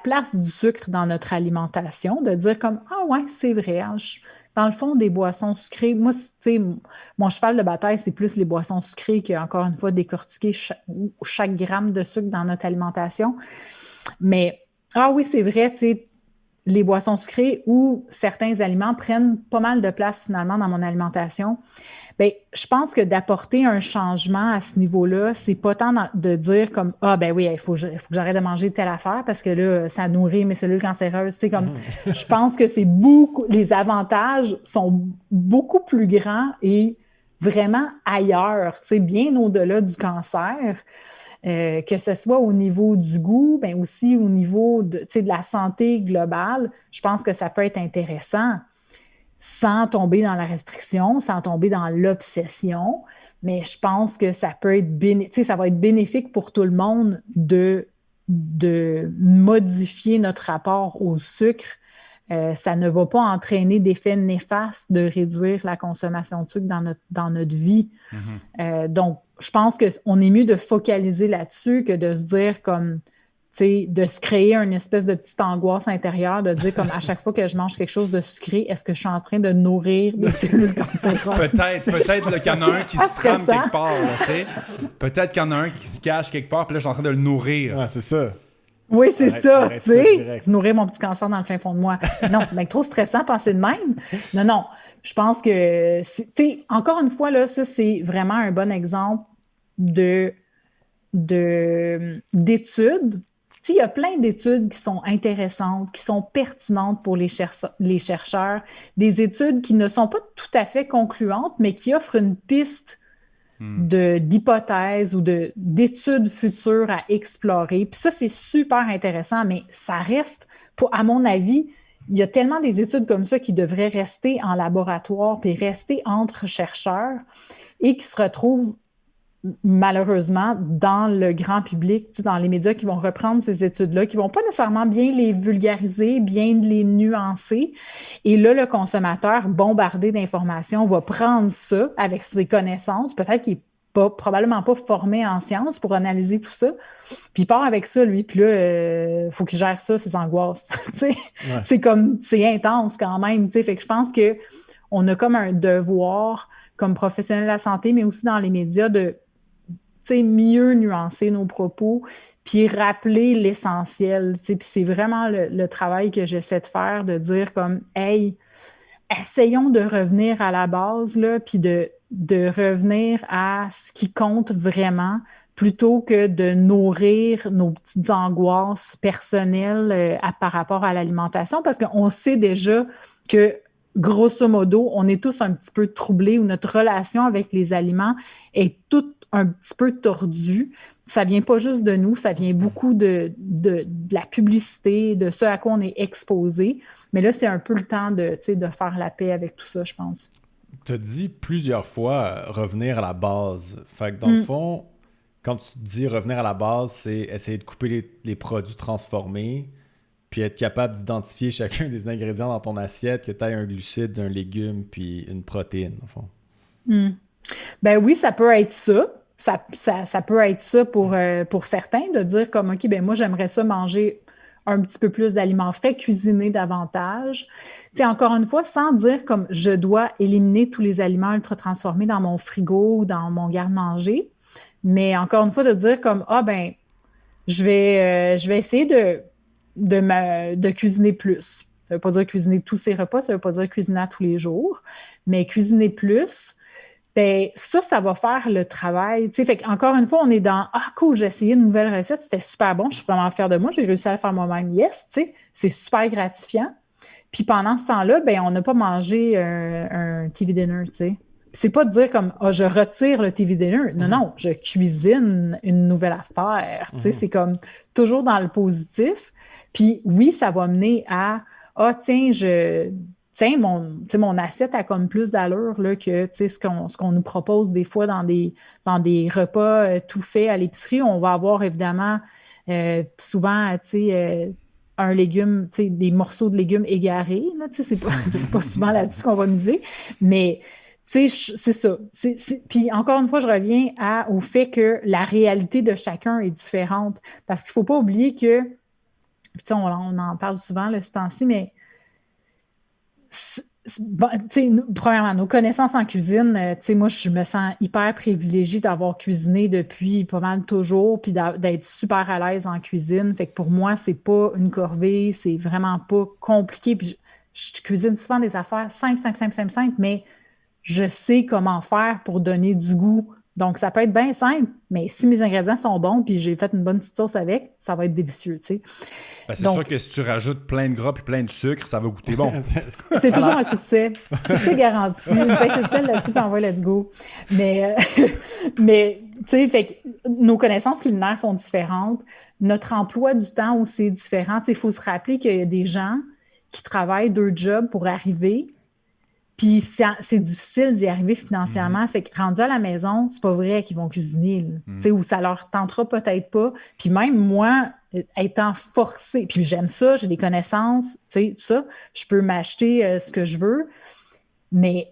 Speaker 3: place du sucre dans notre alimentation, de dire comme « Ah ouais, c'est vrai, hein, dans le fond, des boissons sucrées, moi, mon cheval de bataille, c'est plus les boissons sucrées que, encore une fois, décortiquer chaque gramme de sucre dans notre alimentation. Mais, ah oui, c'est vrai, tu sais, les boissons sucrées ou certains aliments prennent pas mal de place, finalement, dans mon alimentation. Bien, je pense que d'apporter un changement à ce niveau-là, c'est pas tant de dire comme « Ah, ben oui, il faut que j'arrête de manger telle affaire parce que là, ça nourrit mes cellules cancéreuses. » Tu sais, comme, je pense que les avantages sont beaucoup plus grands et vraiment ailleurs, tu sais, bien au-delà du cancer. que ce soit au niveau du goût, bien aussi au niveau de la santé globale, je pense que ça peut être intéressant sans tomber dans la restriction, sans tomber dans l'obsession. Mais je pense que ça peut être ça va être bénéfique pour tout le monde de modifier notre rapport au sucre. Ça ne va pas entraîner d'effets néfastes de réduire la consommation de sucre dans notre vie. Donc, je pense qu'on est mieux de focaliser là-dessus que de se dire comme, tu sais, de se créer une espèce de petite angoisse intérieure, de dire comme à chaque fois que je mange quelque chose de sucré, est-ce que je suis en train de nourrir des cellules cancéreuses?
Speaker 1: Peut-être qu'il y en a un qui se trame quelque part, tu sais. Peut-être qu'il y en a un qui se cache quelque part, puis là, je suis en train de le nourrir.
Speaker 2: Ah, c'est ça.
Speaker 3: Oui, c'est ça, tu sais.
Speaker 2: Direct.
Speaker 3: Nourrir mon petit cancer dans le fin fond de moi. Non, c'est bien trop stressant penser de même. Non. Je pense que, tu sais, encore une fois, là, ça, c'est vraiment un bon exemple d'études. Tu sais, il y a plein d'études qui sont intéressantes, qui sont pertinentes pour les chercheurs. Des études qui ne sont pas tout à fait concluantes, mais qui offrent une piste d'hypothèses ou d'études futures à explorer. Puis ça, c'est super intéressant, mais ça reste, à mon avis, il y a tellement des études comme ça qui devraient rester en laboratoire puis rester entre chercheurs et qui se retrouvent malheureusement dans le grand public, dans les médias qui vont reprendre ces études-là, qui ne vont pas nécessairement bien les vulgariser, bien les nuancer. Et là, le consommateur bombardé d'informations va prendre ça avec ses connaissances, peut-être qu'il n'est probablement pas formé en sciences pour analyser tout ça, puis il part avec ça, lui, puis là, il faut qu'il gère ça, ses angoisses. Ouais. C'est intense quand même, t'sais. Fait que je pense qu'on a comme un devoir, comme professionnel de la santé, mais aussi dans les médias, de mieux nuancer nos propos, puis rappeler l'essentiel. Puis c'est vraiment le travail que j'essaie de faire, de dire comme, hey, essayons de revenir à la base, là, puis de revenir à ce qui compte vraiment, plutôt que de nourrir nos petites angoisses personnelles par rapport à l'alimentation, parce qu'on sait déjà que grosso modo, on est tous un petit peu troublés, ou notre relation avec les aliments est toute un petit peu tordue. Ça vient pas juste de nous, ça vient beaucoup de la publicité, de ce à quoi on est exposé. Mais là, c'est un peu le temps de faire la paix avec tout ça, je pense.
Speaker 2: Tu as dit plusieurs fois revenir à la base. Fait que dans le fond, quand tu dis revenir à la base, c'est essayer de couper les produits transformés, puis être capable d'identifier chacun des ingrédients dans ton assiette, que tu aies un glucide, un légume, puis une protéine, au fond.
Speaker 3: Ben oui, ça peut être ça. Ça peut être ça pour certains, de dire comme, OK, ben moi, j'aimerais ça manger un petit peu plus d'aliments frais, cuisiner davantage. Tu sais, encore une fois, sans dire comme je dois éliminer tous les aliments ultra transformés dans mon frigo ou dans mon garde-manger, mais encore une fois, de dire comme, ben, je vais essayer de cuisiner plus. Ça ne veut pas dire cuisiner tous ces repas, ça ne veut pas dire cuisiner à tous les jours, mais cuisiner plus, ben ça va faire le travail. Fait qu'encore une fois, on est dans « Ah, cool, j'ai essayé une nouvelle recette, c'était super bon, je suis vraiment fière de moi, j'ai réussi à le faire moi-même. » Yes, c'est super gratifiant. Puis pendant ce temps-là, ben on n'a pas mangé un TV dinner, tu sais. C'est pas de dire comme « Ah, je retire le TV dinner. » Non, je cuisine une nouvelle affaire. Tu sais, c'est comme toujours dans le positif. Puis oui, ça va mener à « Ah, tiens, mon assiette a comme plus d'allure là, que ce qu'on nous propose des fois dans des repas tout faits à l'épicerie. On va avoir évidemment souvent un légume, des morceaux de légumes égarés. Là, c'est pas souvent là-dessus qu'on va miser. Mais c'est ça. Puis encore une fois, je reviens au fait que la réalité de chacun est différente. Parce qu'il ne faut pas oublier que, on en parle souvent ce temps-ci, mais premièrement, nos connaissances en cuisine, moi, je me sens hyper privilégiée d'avoir cuisiné depuis pas mal toujours, puis d'être super à l'aise en cuisine. Fait que pour moi, c'est pas une corvée, c'est vraiment pas compliqué. Puis je cuisine souvent des affaires simples, mais je sais comment faire pour donner du goût Donc, ça peut être bien simple, mais si mes ingrédients sont bons puis j'ai fait une bonne petite sauce avec, ça va être délicieux, tu sais.
Speaker 1: Ben, c'est sûr que si tu rajoutes plein de gras et plein de sucre, ça va goûter bon.
Speaker 3: C'est toujours un succès. Succès garanti. Une petite échelle là-dessus, puis envoie let's go. Mais tu sais, fait que nos connaissances culinaires sont différentes. Notre emploi du temps aussi est différent. Tu sais, il faut se rappeler qu'il y a des gens qui travaillent 2 jobs pour arriver. Puis c'est difficile d'y arriver financièrement. Fait que rendu à la maison, c'est pas vrai qu'ils vont cuisiner. Tu sais, ou ça leur tentera peut-être pas. Puis même moi, étant forcée, puis j'aime ça, j'ai des connaissances, tu sais, tout ça, je peux m'acheter ce que je veux. Mais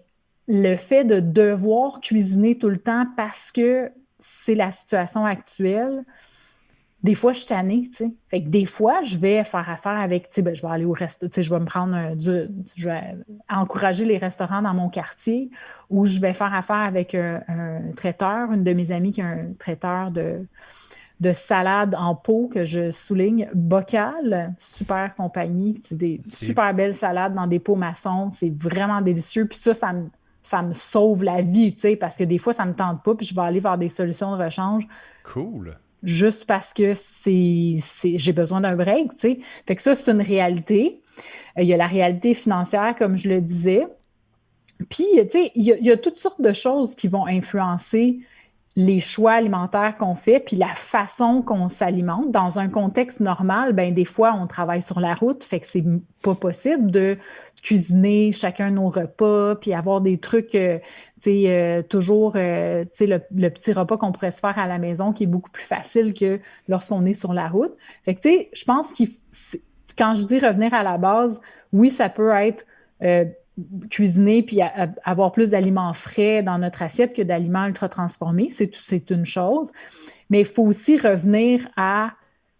Speaker 3: le fait de devoir cuisiner tout le temps parce que c'est la situation actuelle, des fois, je suis tannée, tu sais. Fait que des fois, je vais faire affaire avec, tu sais, ben, je vais aller au resto, tu sais, je vais me prendre je vais encourager les restaurants dans mon quartier ou je vais faire affaire avec un traiteur, une de mes amies qui a un traiteur de salade en pot que je souligne, Bocal, super compagnie, c'est des super belles salades dans des pots maçons, c'est vraiment délicieux. Puis ça me sauve la vie, tu sais, parce que des fois, ça me tente pas, puis je vais aller vers des solutions de rechange.
Speaker 1: Cool.
Speaker 3: Juste parce que j'ai besoin d'un break, tu sais. Fait que ça, c'est une réalité. Il y a la réalité financière, comme je le disais. Puis, tu sais, il y a toutes sortes de choses qui vont influencer les choix alimentaires qu'on fait, puis la façon qu'on s'alimente. Dans un contexte normal, ben des fois, on travaille sur la route, fait que c'est pas possible de cuisiner chacun nos repas, puis avoir des trucs, toujours, le petit repas qu'on pourrait se faire à la maison qui est beaucoup plus facile que lorsqu'on est sur la route. Fait que, tu sais, je pense quand je dis revenir à la base, oui, ça peut être cuisiner puis avoir plus d'aliments frais dans notre assiette que d'aliments ultra transformés, c'est une chose. Mais il faut aussi revenir à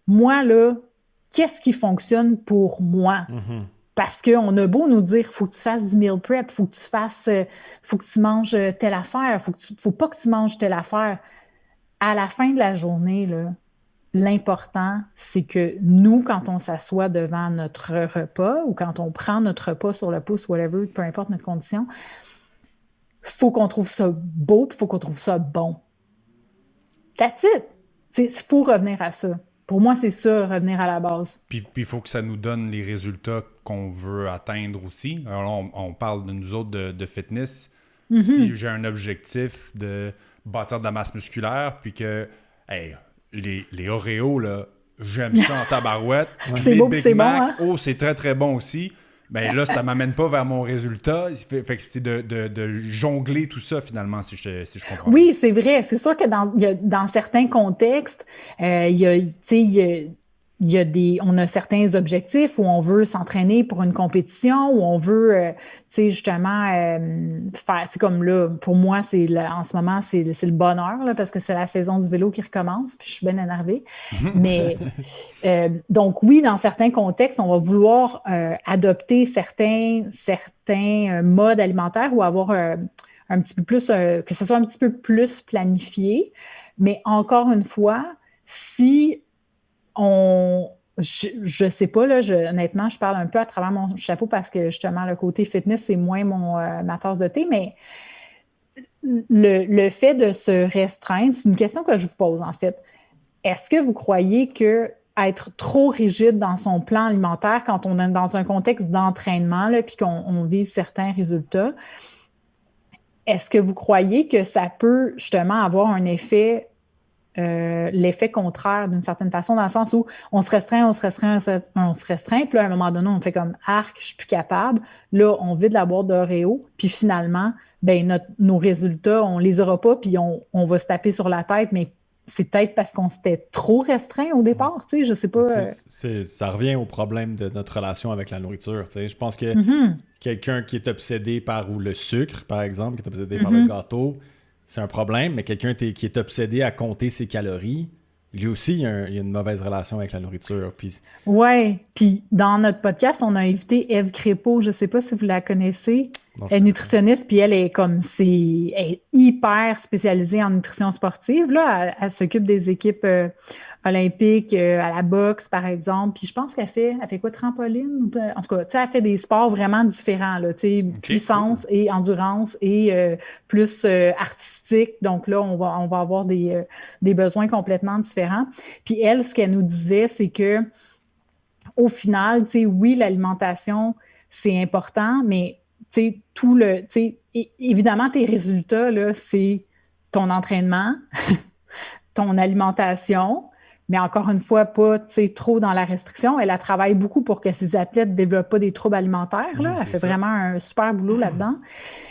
Speaker 3: moi, là, qu'est-ce qui fonctionne pour moi? Mm-hmm. Parce qu'on a beau nous dire, faut que tu fasses du meal prep, faut que tu manges telle affaire, faut pas que tu manges telle affaire. À la fin de la journée, là, l'important, c'est que nous, quand on s'assoit devant notre repas ou quand on prend notre repas sur le pouce, whatever, peu importe notre condition, faut qu'on trouve ça beau, il faut qu'on trouve ça bon. That's it. Il faut revenir à ça. Pour moi, c'est ça, revenir à la base.
Speaker 1: Puis il faut que ça nous donne les résultats qu'on veut atteindre aussi. Alors là, on parle de nous autres de fitness. Mm-hmm. Si j'ai un objectif de bâtir de la masse musculaire, puis que, hey, les Oreos, là, j'aime ça en tabarouette.
Speaker 3: C'est beau, c'est bon, hein?
Speaker 1: Oh, c'est très, très bon aussi. Ben là, ça m'amène pas vers mon résultat. Fait que c'est de jongler tout ça, finalement, si je comprends.
Speaker 3: Oui, c'est vrai. C'est sûr que dans certains contextes, on a certains objectifs où on veut s'entraîner pour une compétition, où on veut, justement, faire, comme là, pour moi, en ce moment, c'est le bonheur, là, parce que c'est la saison du vélo qui recommence, puis je suis bien énervée. Mais, donc oui, dans certains contextes, on va vouloir adopter certains modes alimentaires ou avoir un petit peu plus, que ce soit un petit peu plus planifié. Mais encore une fois, si je sais pas, là, honnêtement, je parle un peu à travers mon chapeau parce que justement, le côté fitness, c'est moins ma tasse de thé, mais le fait de se restreindre, c'est une question que je vous pose en fait. Est-ce que vous croyez que être trop rigide dans son plan alimentaire quand on est dans un contexte d'entraînement là, puis qu'on vise certains résultats, est-ce que vous croyez que ça peut justement avoir un effet l'effet contraire d'une certaine façon, dans le sens où on se restreint, puis là, à un moment donné, on fait comme « arc, je suis plus capable ». Là, on vide la boîte d'Oreo, puis finalement, ben nos résultats, on les aura pas, puis on va se taper sur la tête, mais c'est peut-être parce qu'on s'était trop restreint au départ, tu sais, je sais pas.
Speaker 2: Ça revient au problème de notre relation avec la nourriture, tu sais. Je pense que quelqu'un qui est obsédé par le sucre, par exemple, qui est obsédé par le gâteau, c'est un problème, mais quelqu'un qui est obsédé à compter ses calories, lui aussi, il y a une mauvaise relation avec la nourriture.
Speaker 3: Oui, puis dans notre podcast, on a invité Ève Crépeau, je ne sais pas si vous la connaissez. Elle est nutritionniste, puis elle est elle est hyper spécialisée en nutrition sportive. Là, elle s'occupe des équipes olympiques, à la boxe, par exemple. Puis je pense elle fait quoi, trampoline? En tout cas, tu sais, elle fait des sports vraiment différents, là, tu sais, puissance et endurance et plus artistique. Donc là, on va avoir des besoins complètement différents. Puis elle, ce qu'elle nous disait, c'est que au final, tu sais, oui, l'alimentation, c'est important, mais tu sais, évidemment, tes résultats, là, c'est ton entraînement, ton alimentation, mais encore une fois, pas trop dans la restriction. Elle travaille beaucoup pour que ses athlètes ne développent pas des troubles alimentaires. Là. Elle fait vraiment un super boulot là-dedans.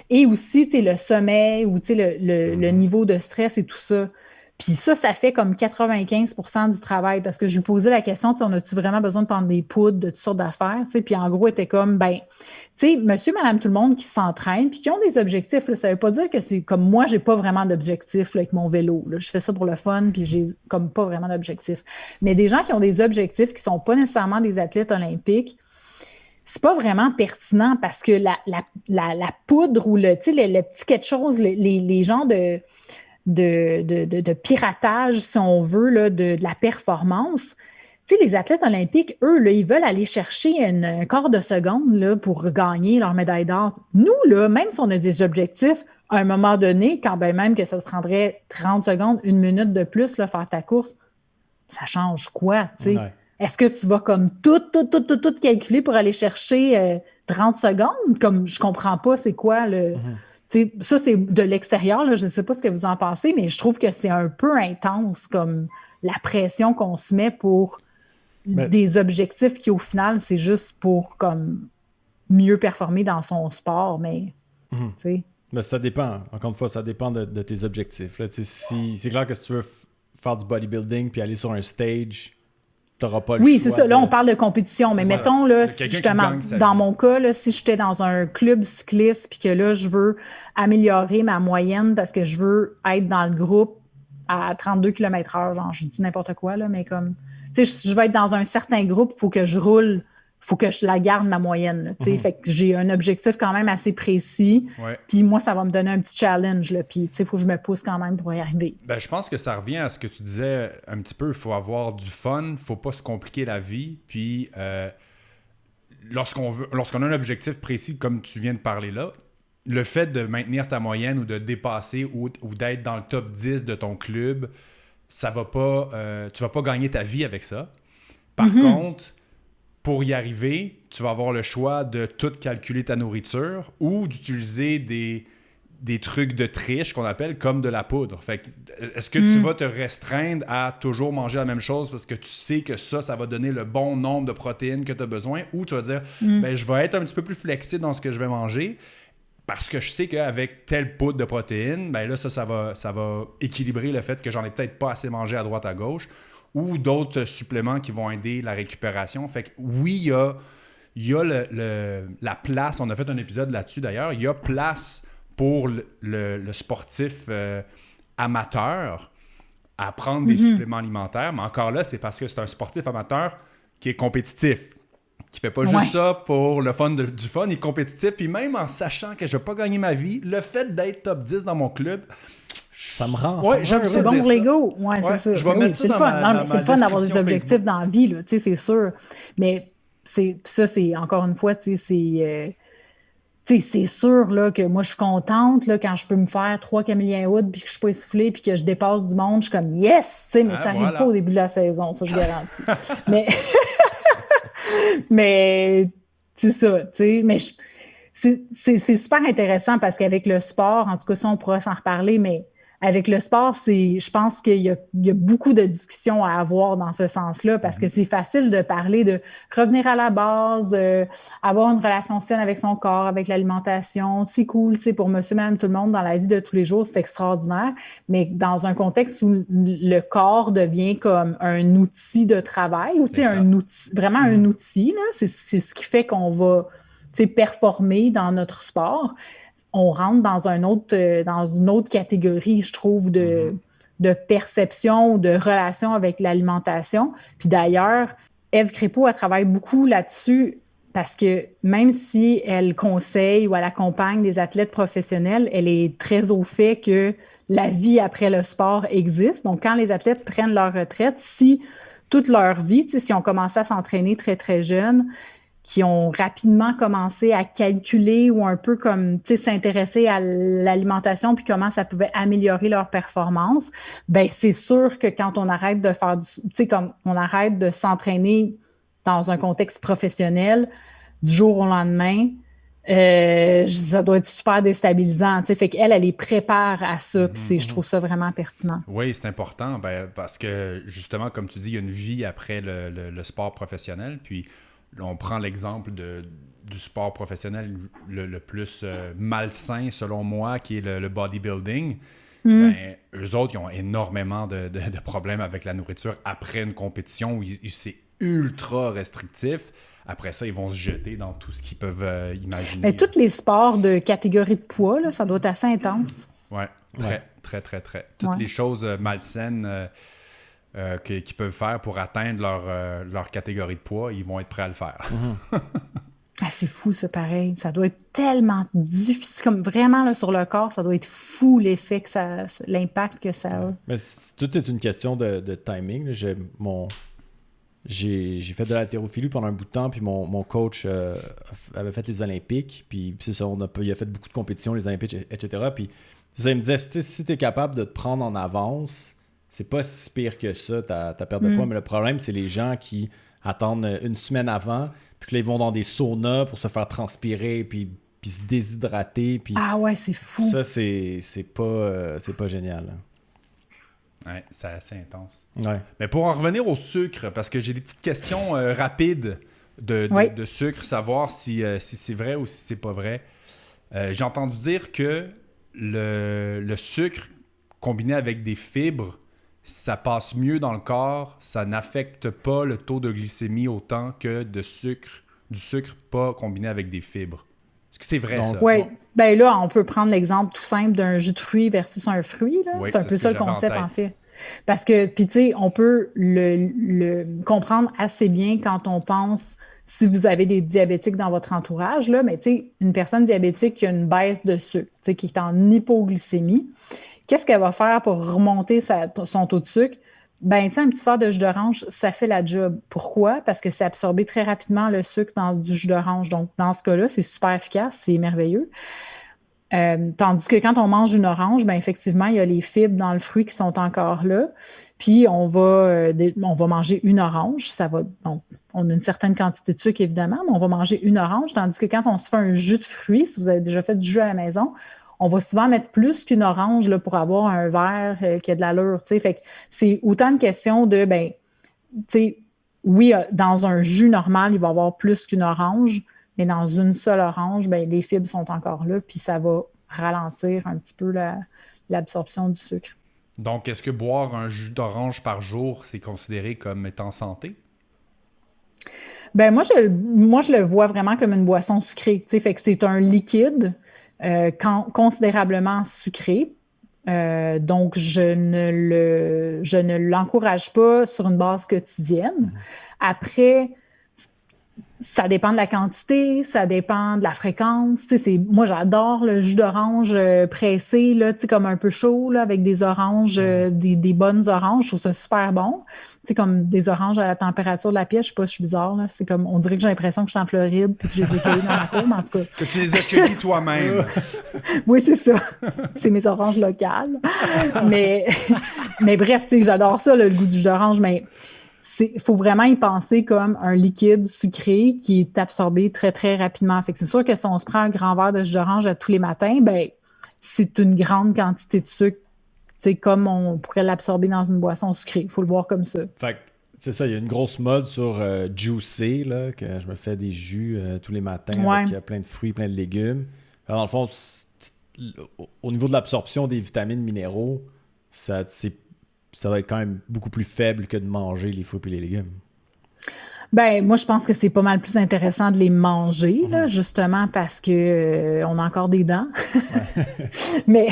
Speaker 3: Et aussi, le sommeil ou le niveau de stress et tout ça. Puis ça fait comme 95% du travail parce que je lui posais la question, on a-tu vraiment besoin de prendre des poudres, de toutes sortes d'affaires? Puis en gros, elle était comme, monsieur, madame, tout le monde qui s'entraîne puis qui ont des objectifs, là, ça veut pas dire que c'est comme moi, j'ai pas vraiment d'objectifs là, avec mon vélo. Là. Je fais ça pour le fun puis j'ai comme pas vraiment d'objectifs. Mais des gens qui ont des objectifs qui sont pas nécessairement des athlètes olympiques, c'est pas vraiment pertinent parce que la poudre ou le petit quelque chose, les genres de piratage, si on veut, là, de la performance. Tu sais, les athlètes olympiques, eux, là, ils veulent aller chercher un quart de seconde là, pour gagner leur médaille d'or. Nous, là, même si on a des objectifs, à un moment donné, quand bien même que ça te prendrait 30 secondes, 1 minute de plus, là, faire ta course, ça change quoi, tu sais? Ouais. Est-ce que tu vas comme tout calculer pour aller chercher 30 secondes? Comme, je comprends pas c'est quoi le... T'sais, ça, c'est de l'extérieur, là, je ne sais pas ce que vous en pensez, mais je trouve que c'est un peu intense comme la pression qu'on se met pour des objectifs qui, au final, c'est juste pour comme mieux performer dans son sport, mais
Speaker 2: Mais ça dépend, encore une fois, ça dépend de tes objectifs. Là. Si, c'est clair que si tu veux faire du bodybuilding puis aller sur un stage, tu n'auras pas le choix.
Speaker 3: Oui, c'est ça. Là, on parle de compétition, mais mettons, là, si justement, dans mon cas, là, si j'étais dans un club cycliste puis que là, je veux améliorer ma moyenne parce que je veux être dans le groupe à 32 km/h, genre, je dis n'importe quoi, là, mais comme, tu sais, je vais être dans un certain groupe, il faut que je roule, il faut que je la garde, ma moyenne, tu sais. Fait que j'ai un objectif quand même assez précis, puis moi, ça va me donner un petit challenge, là, puis, tu sais, il faut que je me pousse quand même pour y arriver.
Speaker 1: Ben, je pense que ça revient à ce que tu disais un petit peu, il faut avoir du fun, il ne faut pas se compliquer la vie, puis lorsqu'on a un objectif précis, comme tu viens de parler là, le fait de maintenir ta moyenne ou de dépasser ou d'être dans le top 10 de ton club, ça va pas, tu vas pas gagner ta vie avec ça. Par contre, pour y arriver, tu vas avoir le choix de tout calculer ta nourriture ou d'utiliser des trucs de triche qu'on appelle comme de la poudre. Fait que, est-ce que tu vas te restreindre à toujours manger la même chose parce que tu sais que ça va donner le bon nombre de protéines que tu as besoin, ou tu vas dire, ben, je vais être un petit peu plus flexible dans ce que je vais manger parce que je sais qu'avec telle poudre de protéines, ben là, ça va équilibrer le fait que j'en ai peut-être pas assez mangé à droite à gauche, ou d'autres suppléments qui vont aider la récupération. Fait que oui, il y a la place, on a fait un épisode là-dessus d'ailleurs, il y a place pour le sportif amateur à prendre des suppléments alimentaires, mais encore là, c'est parce que c'est un sportif amateur qui est compétitif, qui fait pas juste ça pour le fun du fun, il est compétitif, puis même en sachant que je vais pas gagner ma vie, le fait d'être top 10 dans mon club,
Speaker 2: ça me rend.
Speaker 1: Ouais, j'aime ça.
Speaker 3: C'est bon pour l'ego. Ouais, c'est ça.
Speaker 1: Je vais mettre ça dans ma
Speaker 3: c'est le fun d'avoir des objectifs
Speaker 1: Facebook.
Speaker 3: dans la vie, là, tu sais, c'est sûr. Mais c'est encore une fois, tu sais, c'est sûr là, que moi, je suis contente là, quand je peux me faire 3 Camillien Wood puis que je suis pas essoufflée puis que je dépasse du monde. Je suis comme yes! Mais ça n'arrive pas au début de la saison, ça, je garantis. mais c'est ça, tu sais. Mais c'est super intéressant parce qu'avec le sport, en tout cas, ça, on pourra s'en reparler, mais avec le sport, je pense qu'il y a beaucoup de discussions à avoir dans ce sens-là parce que c'est facile de parler de revenir à la base, avoir une relation saine avec son corps, avec l'alimentation. C'est cool, tu sais, pour monsieur, madame, tout le monde dans la vie de tous les jours, c'est extraordinaire. Mais dans un contexte où le corps devient comme un outil de travail, ou tu sais, un outil, vraiment un outil, là, c'est ce qui fait qu'on va, tu sais, performer dans notre sport. On rentre dans une autre catégorie, je trouve, de perception ou de relation avec l'alimentation. Puis d'ailleurs, Ève Crépeau, elle travaille beaucoup là-dessus Parce que même si elle conseille ou elle accompagne des athlètes professionnels, elle est très au fait que la vie après le sport existe. Donc, quand les athlètes prennent leur retraite, si toute leur vie, si on commençait à s'entraîner très, très jeunes, qui ont rapidement commencé à calculer ou un peu comme s'intéresser à l'alimentation puis comment ça pouvait améliorer leur performance, ben c'est sûr que quand on arrête de faire comme on arrête de s'entraîner dans un contexte professionnel du jour au lendemain, ça doit être super déstabilisant. Fait qu'elle, elle les prépare à ça. Puis je trouve ça vraiment pertinent.
Speaker 1: Oui, c'est important parce que, justement, comme tu dis, il y a une vie après le sport professionnel. Puis, là, on prend l'exemple du sport professionnel le plus malsain, selon moi, qui est le bodybuilding. Ben, eux autres, ils ont énormément de problèmes avec la nourriture après une compétition où c'est ultra restrictif. Après ça, ils vont se jeter dans tout ce qu'ils peuvent imaginer.
Speaker 3: Mais tous les sports de catégorie de poids, là, ça doit être assez intense.
Speaker 1: Oui, très. Toutes les choses malsaines qu'ils peuvent faire pour atteindre leur catégorie de poids, ils vont être prêts à le faire.
Speaker 3: Ah, c'est fou, ça, pareil. Ça doit être tellement difficile. Comme vraiment, là, sur le corps, ça doit être fou l'effet que ça... l'impact que ça a.
Speaker 2: Mais tout est une question de timing. Là. J'ai fait de l'haltérophilie pendant un bout de temps, puis mon coach avait fait les Olympiques, puis c'est ça, il a fait beaucoup de compétitions, les Olympiques, etc. Puis ça, il me disait, si tu es capable de te prendre en avance, c'est pas si pire que ça, ta perte de poids, mais le problème, c'est les gens qui attendent une semaine avant, puis que là, ils vont dans des saunas pour se faire transpirer, puis se déshydrater. Puis
Speaker 3: ah ouais, c'est fou.
Speaker 2: Ça, c'est pas génial. Là.
Speaker 1: Ouais, c'est assez intense.
Speaker 2: Ouais.
Speaker 1: Mais pour en revenir au sucre, parce que j'ai des petites questions rapides de sucre, savoir si c'est vrai ou si c'est pas vrai. J'ai entendu dire que le sucre combiné avec des fibres, ça passe mieux dans le corps, ça n'affecte pas le taux de glycémie autant que du sucre pas combiné avec des fibres. Est-ce que c'est vrai, ça?
Speaker 3: Oui. Bien là, on peut prendre l'exemple tout simple d'un jus de fruits versus un fruit. Là.
Speaker 1: Oui,
Speaker 3: c'est un peu ça le
Speaker 1: j'avais
Speaker 3: concept,
Speaker 1: en
Speaker 3: en fait. Parce que, puis tu sais, on peut le comprendre assez bien quand on pense, si vous avez des diabétiques dans votre entourage, là, mais tu sais, une personne diabétique qui a une baisse de sucre, tu sais, qui est en hypoglycémie, qu'est-ce qu'elle va faire pour remonter son taux de sucre? Ben, tu sais, un petit verre de jus d'orange, ça fait la job. Pourquoi? Parce que c'est absorbé très rapidement le sucre dans du jus d'orange. Donc, dans ce cas-là, c'est super efficace, c'est merveilleux. Tandis que quand on mange une orange, ben effectivement, il y a les fibres dans le fruit qui sont encore là. Puis, on va manger une orange. Donc, on a une certaine quantité de sucre, évidemment, mais on va manger une orange. Tandis que quand on se fait un jus de fruits, si vous avez déjà fait du jus à la maison, on va souvent mettre plus qu'une orange là, pour avoir un verre qui a de l'allure. Fait que c'est autant une question de, oui, dans un jus normal, il va y avoir plus qu'une orange, mais dans une seule orange, les fibres sont encore là, puis ça va ralentir un petit peu l'absorption du sucre.
Speaker 1: Donc, est-ce que boire un jus d'orange par jour, c'est considéré comme étant santé?
Speaker 3: Ben moi, je le vois vraiment comme une boisson sucrée. Fait que c'est un liquide considérablement sucré. Donc, je ne l'encourage pas sur une base quotidienne. Après, ça dépend de la quantité, ça dépend de la fréquence. Moi, j'adore le jus d'orange pressé, là, comme un peu chaud, là, avec des oranges, des bonnes oranges. Je trouve ça super bon. Comme des oranges à la température de la pièce. Je sais pas si je suis bizarre. Là. C'est comme, on dirait que j'ai l'impression que je suis en Floride puis que je les ai cueillis dans ma cour, mais en tout cas.
Speaker 1: Que tu les as cueillis toi-même.
Speaker 3: Oui, c'est ça. C'est mes oranges locales. mais bref, j'adore ça, le goût du jus d'orange, mais il faut vraiment y penser comme un liquide sucré qui est absorbé très, très rapidement. Fait que c'est sûr que si on se prend un grand verre de jus d'orange tous les matins, c'est une grande quantité de sucre, comme on pourrait l'absorber dans une boisson sucrée. Il faut le voir comme ça.
Speaker 2: Fait que, c'est ça, il y a une grosse mode sur juicer, là, que je me fais des jus tous les matins avec plein de fruits, plein de légumes. Alors, dans le fond, au niveau de l'absorption des vitamines, minéraux, ça va être quand même beaucoup plus faible que de manger les fruits et les légumes.
Speaker 3: Ben, moi, je pense que c'est pas mal plus intéressant de les manger, là, justement parce que on a encore des dents. Mais,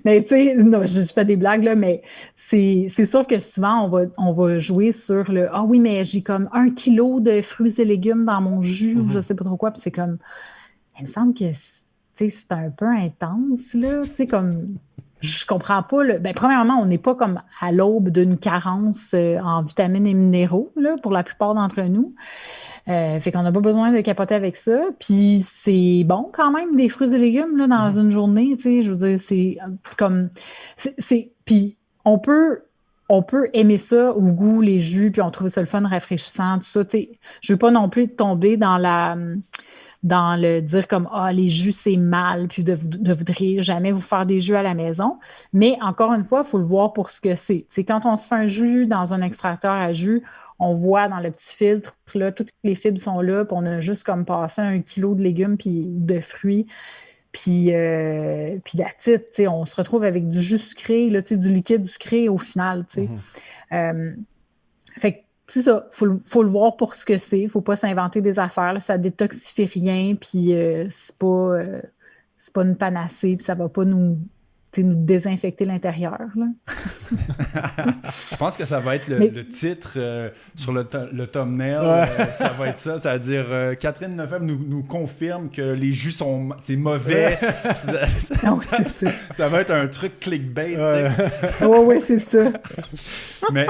Speaker 3: mais tu sais, non, je fais des blagues, là, mais c'est sûr que souvent, on va jouer sur le Ah oui, mais j'ai comme 1 kilo de fruits et légumes dans mon jus ou je sais pas trop quoi. Puis c'est comme, il me semble que c'est un peu intense, là. Tu sais, comme. Je comprends pas. Ben, premièrement, on n'est pas comme à l'aube d'une carence en vitamines et minéraux là, pour la plupart d'entre nous. Fait qu'on n'a pas besoin de capoter avec ça. Puis c'est bon quand même, des fruits et légumes là, dans une journée. Tu sais, je veux dire, c'est comme. Puis on peut aimer ça au goût, les jus, puis on trouve ça le fun, rafraîchissant, tout ça. Tu sais, je veux pas non plus tomber dans le dire comme ah les jus c'est mal puis de voudriez jamais vous faire des jus à la maison, mais encore une fois il faut le voir pour ce que c'est. C'est quand on se fait un jus dans un extracteur à jus, on voit dans le petit filtre là toutes les fibres sont là, puis on a juste comme passé 1 kilo de légumes puis de fruits puis that's it, tu sais, on se retrouve avec du jus sucré là, tu sais, du liquide sucré au final, tu sais. Fait que c'est ça, faut le voir pour ce que c'est. Il ne faut pas s'inventer des affaires. Là, ça ne détoxifie rien, puis c'est pas une panacée, puis ça ne va pas nous désinfecter l'intérieur. Là.
Speaker 1: Je pense que ça va être le titre sur le thumbnail. Ça va être ça. Ça va dire Catherine Lefebvre nous confirme que les jus c'est mauvais. Ça va être un truc clickbait.
Speaker 3: Oui, c'est ça.
Speaker 1: Mais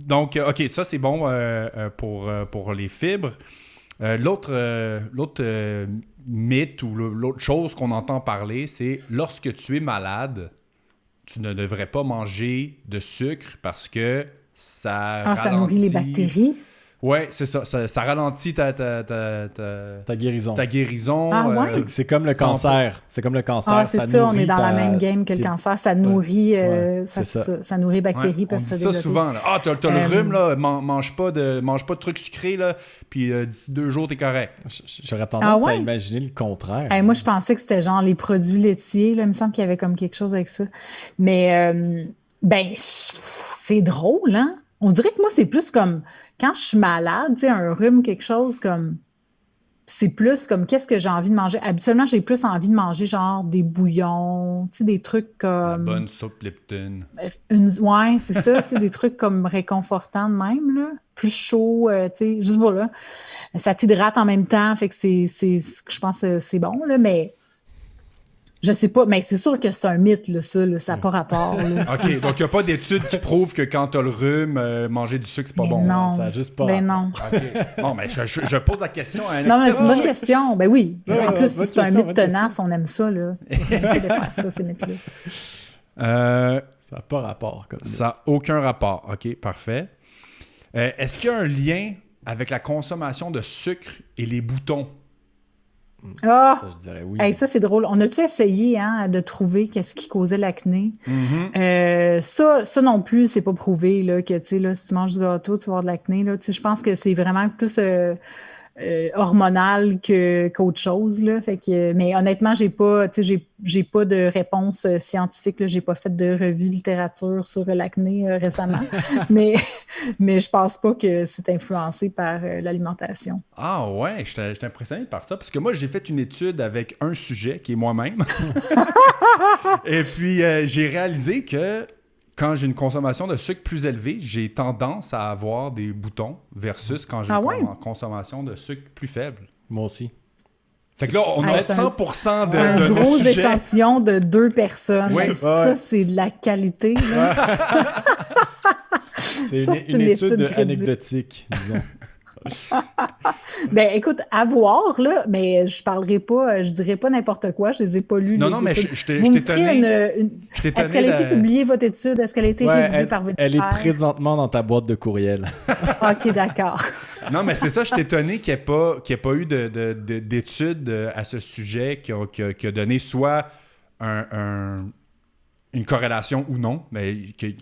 Speaker 1: donc, OK, ça c'est bon pour les fibres. L'autre mythe ou l'autre chose qu'on entend parler, c'est lorsque tu es malade, tu ne devrais pas manger de sucre parce que ça ralentit...
Speaker 3: ça nourrit les bactéries.
Speaker 1: Oui, c'est ça. Ça ralentit ta
Speaker 2: guérison.
Speaker 1: Ta guérison.
Speaker 3: Ah, ouais?
Speaker 2: C'est comme le cancer. C'est comme le cancer.
Speaker 3: Ah, c'est ça, on est dans la même game que le cancer. Ça nourrit, ça nourrit bactéries.
Speaker 1: On dit ça souvent. Là. Ah, t'as le rhume, là, mange pas de trucs sucrés, là, puis d'ici 2 jours, t'es correct.
Speaker 2: J'aurais tendance à imaginer le contraire.
Speaker 3: Moi, je pensais que c'était genre les produits laitiers. Là. Il me semble qu'il y avait comme quelque chose avec ça. Mais, c'est drôle, hein? On dirait que moi, c'est plus comme... Quand je suis malade, tu sais, un rhume, quelque chose comme... C'est plus comme qu'est-ce que j'ai envie de manger. Habituellement, j'ai plus envie de manger genre des bouillons, tu sais, des trucs comme...
Speaker 1: La bonne soupe Lipton.
Speaker 3: Ouais, c'est ça, tu sais, des trucs comme réconfortants de même, là. Plus chaud, tu sais, juste voilà. Ça t'hydrate en même temps, fait que je pense que c'est bon, là, mais... Je sais pas, mais c'est sûr que c'est un mythe, là, ça n'a pas rapport. Là.
Speaker 1: OK, donc il n'y a pas d'études qui prouvent que quand tu as le rhume, manger du sucre, c'est pas bon.
Speaker 3: Non,
Speaker 2: ça a juste pas
Speaker 3: non.
Speaker 1: OK. Bon, mais je pose la question à un
Speaker 3: Non,
Speaker 1: expert.
Speaker 3: mais c'est une bonne question. Ben oui. En plus,
Speaker 2: bonne
Speaker 3: c'est un
Speaker 2: question,
Speaker 3: mythe tenace, on aime ça, là. On aime de faire ça, ces mythes-là.
Speaker 2: Ça n'a pas rapport. Comme
Speaker 1: ça n'a aucun rapport. OK, parfait. Est-ce qu'il y a un lien avec la consommation de sucre et les boutons?
Speaker 3: Ah!
Speaker 2: Ça, je dirais oui.
Speaker 3: Hey, ça, c'est drôle. On a-tu essayé de trouver qu'est-ce qui causait l'acné? Ça non plus, c'est pas prouvé là, que là, si tu manges du gâteau, tu vas avoir de l'acné. Là. Je pense que c'est vraiment plus hormonal qu'autre chose. Là. Fait que, mais honnêtement, j'ai pas de réponse scientifique. Là. J'ai pas fait de revue de littérature sur l'acné récemment. mais je pense pas que c'est influencé par l'alimentation.
Speaker 1: Ah ouais, je suis impressionné par ça. Parce que moi, j'ai fait une étude avec un sujet qui est moi-même. Et puis, j'ai réalisé que quand j'ai une consommation de sucre plus élevée, j'ai tendance à avoir des boutons versus quand j'ai une consommation de sucre plus faible.
Speaker 2: Moi aussi.
Speaker 1: Fait que là, on a 100% de
Speaker 3: un
Speaker 1: notre
Speaker 3: gros
Speaker 1: sujet.
Speaker 3: échantillon de 2 personnes.
Speaker 1: Oui.
Speaker 3: Ça, c'est de la qualité. Là.
Speaker 2: C'est
Speaker 3: Ça,
Speaker 2: une étude anecdotique, disons.
Speaker 3: Ben écoute, à voir, là, mais je dirais pas n'importe quoi, je les ai pas lus.
Speaker 1: Non, mais je t'ai étonné.
Speaker 3: Est-ce qu'elle a été publiée, votre étude? Est-ce qu'elle a été révisée par votre
Speaker 2: Elle est présentement dans ta boîte de courriel.
Speaker 3: OK, d'accord.
Speaker 1: Non, mais c'est ça, je suis étonné qu'il n'y ait pas eu d'études à ce sujet qui a donné soit une corrélation ou non, mais il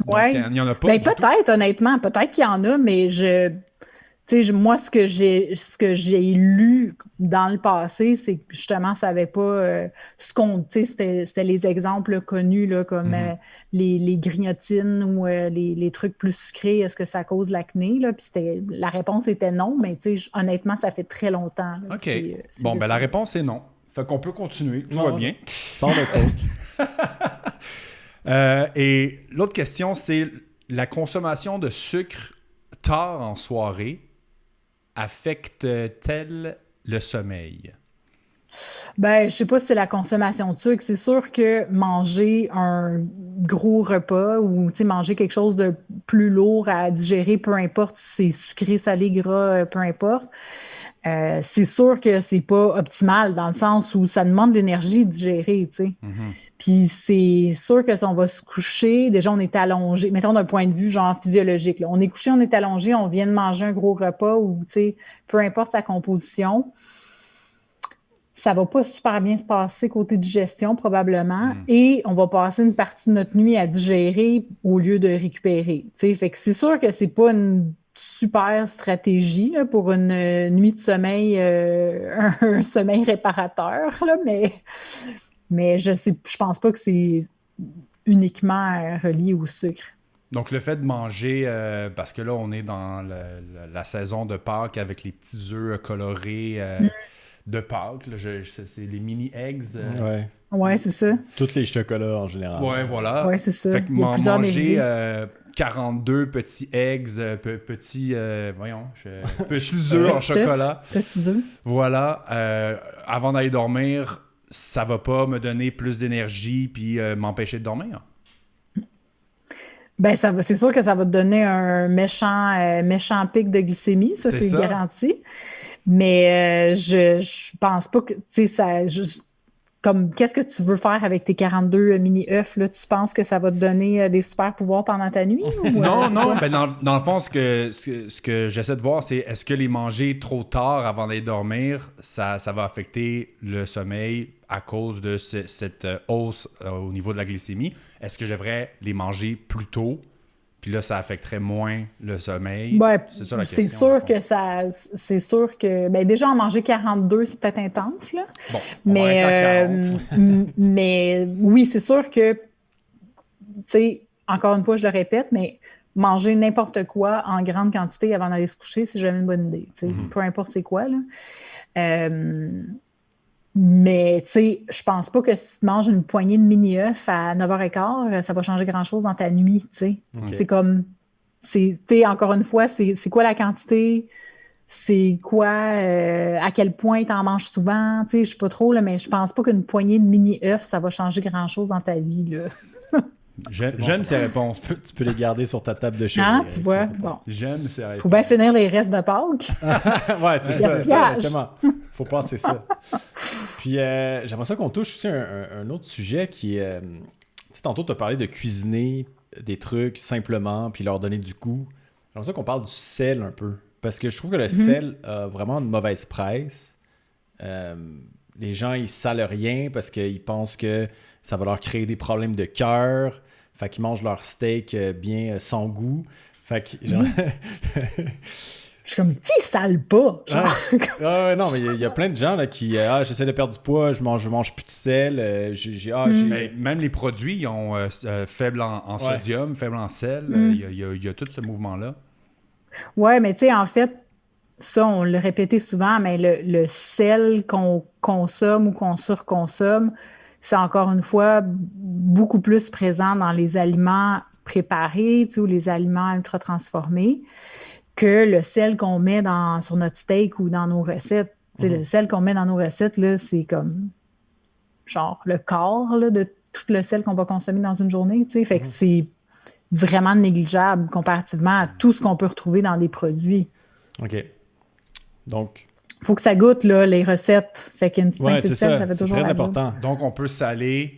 Speaker 1: n'y en a pas.
Speaker 3: Ben peut-être, honnêtement, peut-être qu'il y en a, mais Tu sais, moi, ce que j'ai lu dans le passé, c'est que justement, ça n'avait pas tu sais, c'était les exemples connus, là, comme les grignotines ou les trucs plus sucrés, est-ce que ça cause l'acné, là? Puis la réponse était non, mais tu sais, honnêtement, ça fait très longtemps. Là,
Speaker 1: OK. Bon, ben la réponse est non. Fait qu'on peut continuer. Tout va bien.
Speaker 2: Sans le coke.
Speaker 1: Et l'autre question, c'est la consommation de sucre tard en soirée affecte-t-elle le sommeil?
Speaker 3: Ben, je sais pas si c'est la consommation de sucre. C'est sûr que manger un gros repas ou tu sais, manger quelque chose de plus lourd à digérer, peu importe si c'est sucré, salé, gras, peu importe, c'est sûr que c'est pas optimal dans le sens où ça demande de l'énergie de digérer, tu sais. Puis c'est sûr que si on va se coucher, déjà on est allongé, mettons d'un point de vue genre physiologique, là. On est couché, on est allongé, on vient de manger un gros repas ou tu sais, peu importe sa composition, ça va pas super bien se passer côté digestion probablement et on va passer une partie de notre nuit à digérer au lieu de récupérer, tu sais. Fait que c'est sûr que c'est pas une super stratégie là, pour une nuit de sommeil, un sommeil réparateur, là, mais je pense pas que c'est uniquement relié au sucre.
Speaker 1: Donc, le fait de manger, parce que là, on est dans la saison de Pâques avec les petits œufs colorés de Pâques. Là, c'est les mini-eggs.
Speaker 3: Ouais, c'est ça.
Speaker 2: Tous les chocolats en général.
Speaker 1: Ouais, voilà.
Speaker 3: Ouais, c'est ça.
Speaker 1: Fait que
Speaker 3: Il y a plusieurs
Speaker 1: manger
Speaker 3: dérivés.
Speaker 1: 42 petits eggs, petits œufs en chocolat.
Speaker 3: Petits œufs.
Speaker 1: Voilà. Avant d'aller dormir, ça va pas me donner plus d'énergie puis m'empêcher de dormir.
Speaker 3: Ben, c'est sûr que ça va te donner un méchant pic de glycémie, ça, c'est garanti. Mais je pense pas que, tu sais, comme, qu'est-ce que tu veux faire avec tes 42 mini-œufs, là? Tu penses que ça va te donner des super pouvoirs pendant ta nuit?
Speaker 1: Non. Ben dans le fond, ce que j'essaie de voir, c'est est-ce que les manger trop tard avant d'aller dormir, ça va affecter le sommeil à cause de cette hausse au niveau de la glycémie? Est-ce que je devrais les manger plus tôt? Puis là, ça affecterait moins le sommeil.
Speaker 3: Ben,
Speaker 1: c'est ça la question.
Speaker 3: C'est sûr que ben déjà, en manger 42, c'est peut-être intense, là.
Speaker 1: Bon, on va être à 40.
Speaker 3: Mais oui, c'est sûr que, tu sais, encore une fois, je le répète, mais manger n'importe quoi en grande quantité avant d'aller se coucher, c'est jamais une bonne idée. Tu sais, peu importe c'est quoi, là. Mais, tu sais, je pense pas que si tu manges une poignée de mini-œufs à 9h15, ça va changer grand-chose dans ta nuit, tu sais.
Speaker 2: Okay.
Speaker 3: C'est comme, tu sais, encore une fois, c'est quoi la quantité? C'est quoi, à quel point tu en manges souvent? Tu sais, je sais pas trop, là, mais je pense pas qu'une poignée de mini-œufs, ça va changer grand-chose dans ta vie, là.
Speaker 1: J'aime ces réponses.
Speaker 2: Tu peux les garder sur ta table de chevet.
Speaker 3: Ah, tu vois, bon.
Speaker 1: J'aime ces réponses.
Speaker 3: Faut bien finir les restes de Pâques.
Speaker 2: Ouais, c'est ça, exactement. Faut penser ça. Puis j'aimerais ça qu'on touche aussi un autre sujet qui est... tu sais, tantôt, tu as parlé de cuisiner des trucs simplement puis leur donner du goût. J'aimerais ça qu'on parle du sel un peu. Parce que je trouve que le sel a vraiment une mauvaise presse. Les gens, ils salent rien parce qu'ils pensent que ça va leur créer des problèmes de cœur. Fait qu'ils mangent leur steak bien sans goût. Fait que, genre...
Speaker 3: Je suis comme, qui sale pas?
Speaker 2: Non, mais il y a plein de gens là, qui... j'essaie de perdre du poids, je mange plus de sel.
Speaker 1: Mais même les produits, ils ont faible en sodium, faible en sel. Il y a tout ce mouvement-là.
Speaker 3: Oui, mais tu sais, en fait, ça, on l'a répété souvent, mais le sel qu'on consomme ou qu'on surconsomme, c'est encore une fois beaucoup plus présent dans les aliments préparés, tu sais, ou les aliments ultra transformés, que le sel qu'on met sur notre steak ou dans nos recettes. Tu sais, le sel qu'on met dans nos recettes, là, c'est comme genre le quart là, de tout le sel qu'on va consommer dans une journée. Tu sais. Fait que c'est vraiment négligeable comparativement à tout ce qu'on peut retrouver dans des produits.
Speaker 2: OK. Donc...
Speaker 3: faut que ça goûte, là, les recettes. Fait qu'une petite pincée de sel, ça fait toujours
Speaker 2: très
Speaker 3: la
Speaker 2: important.
Speaker 3: job.
Speaker 1: Donc, on peut saler...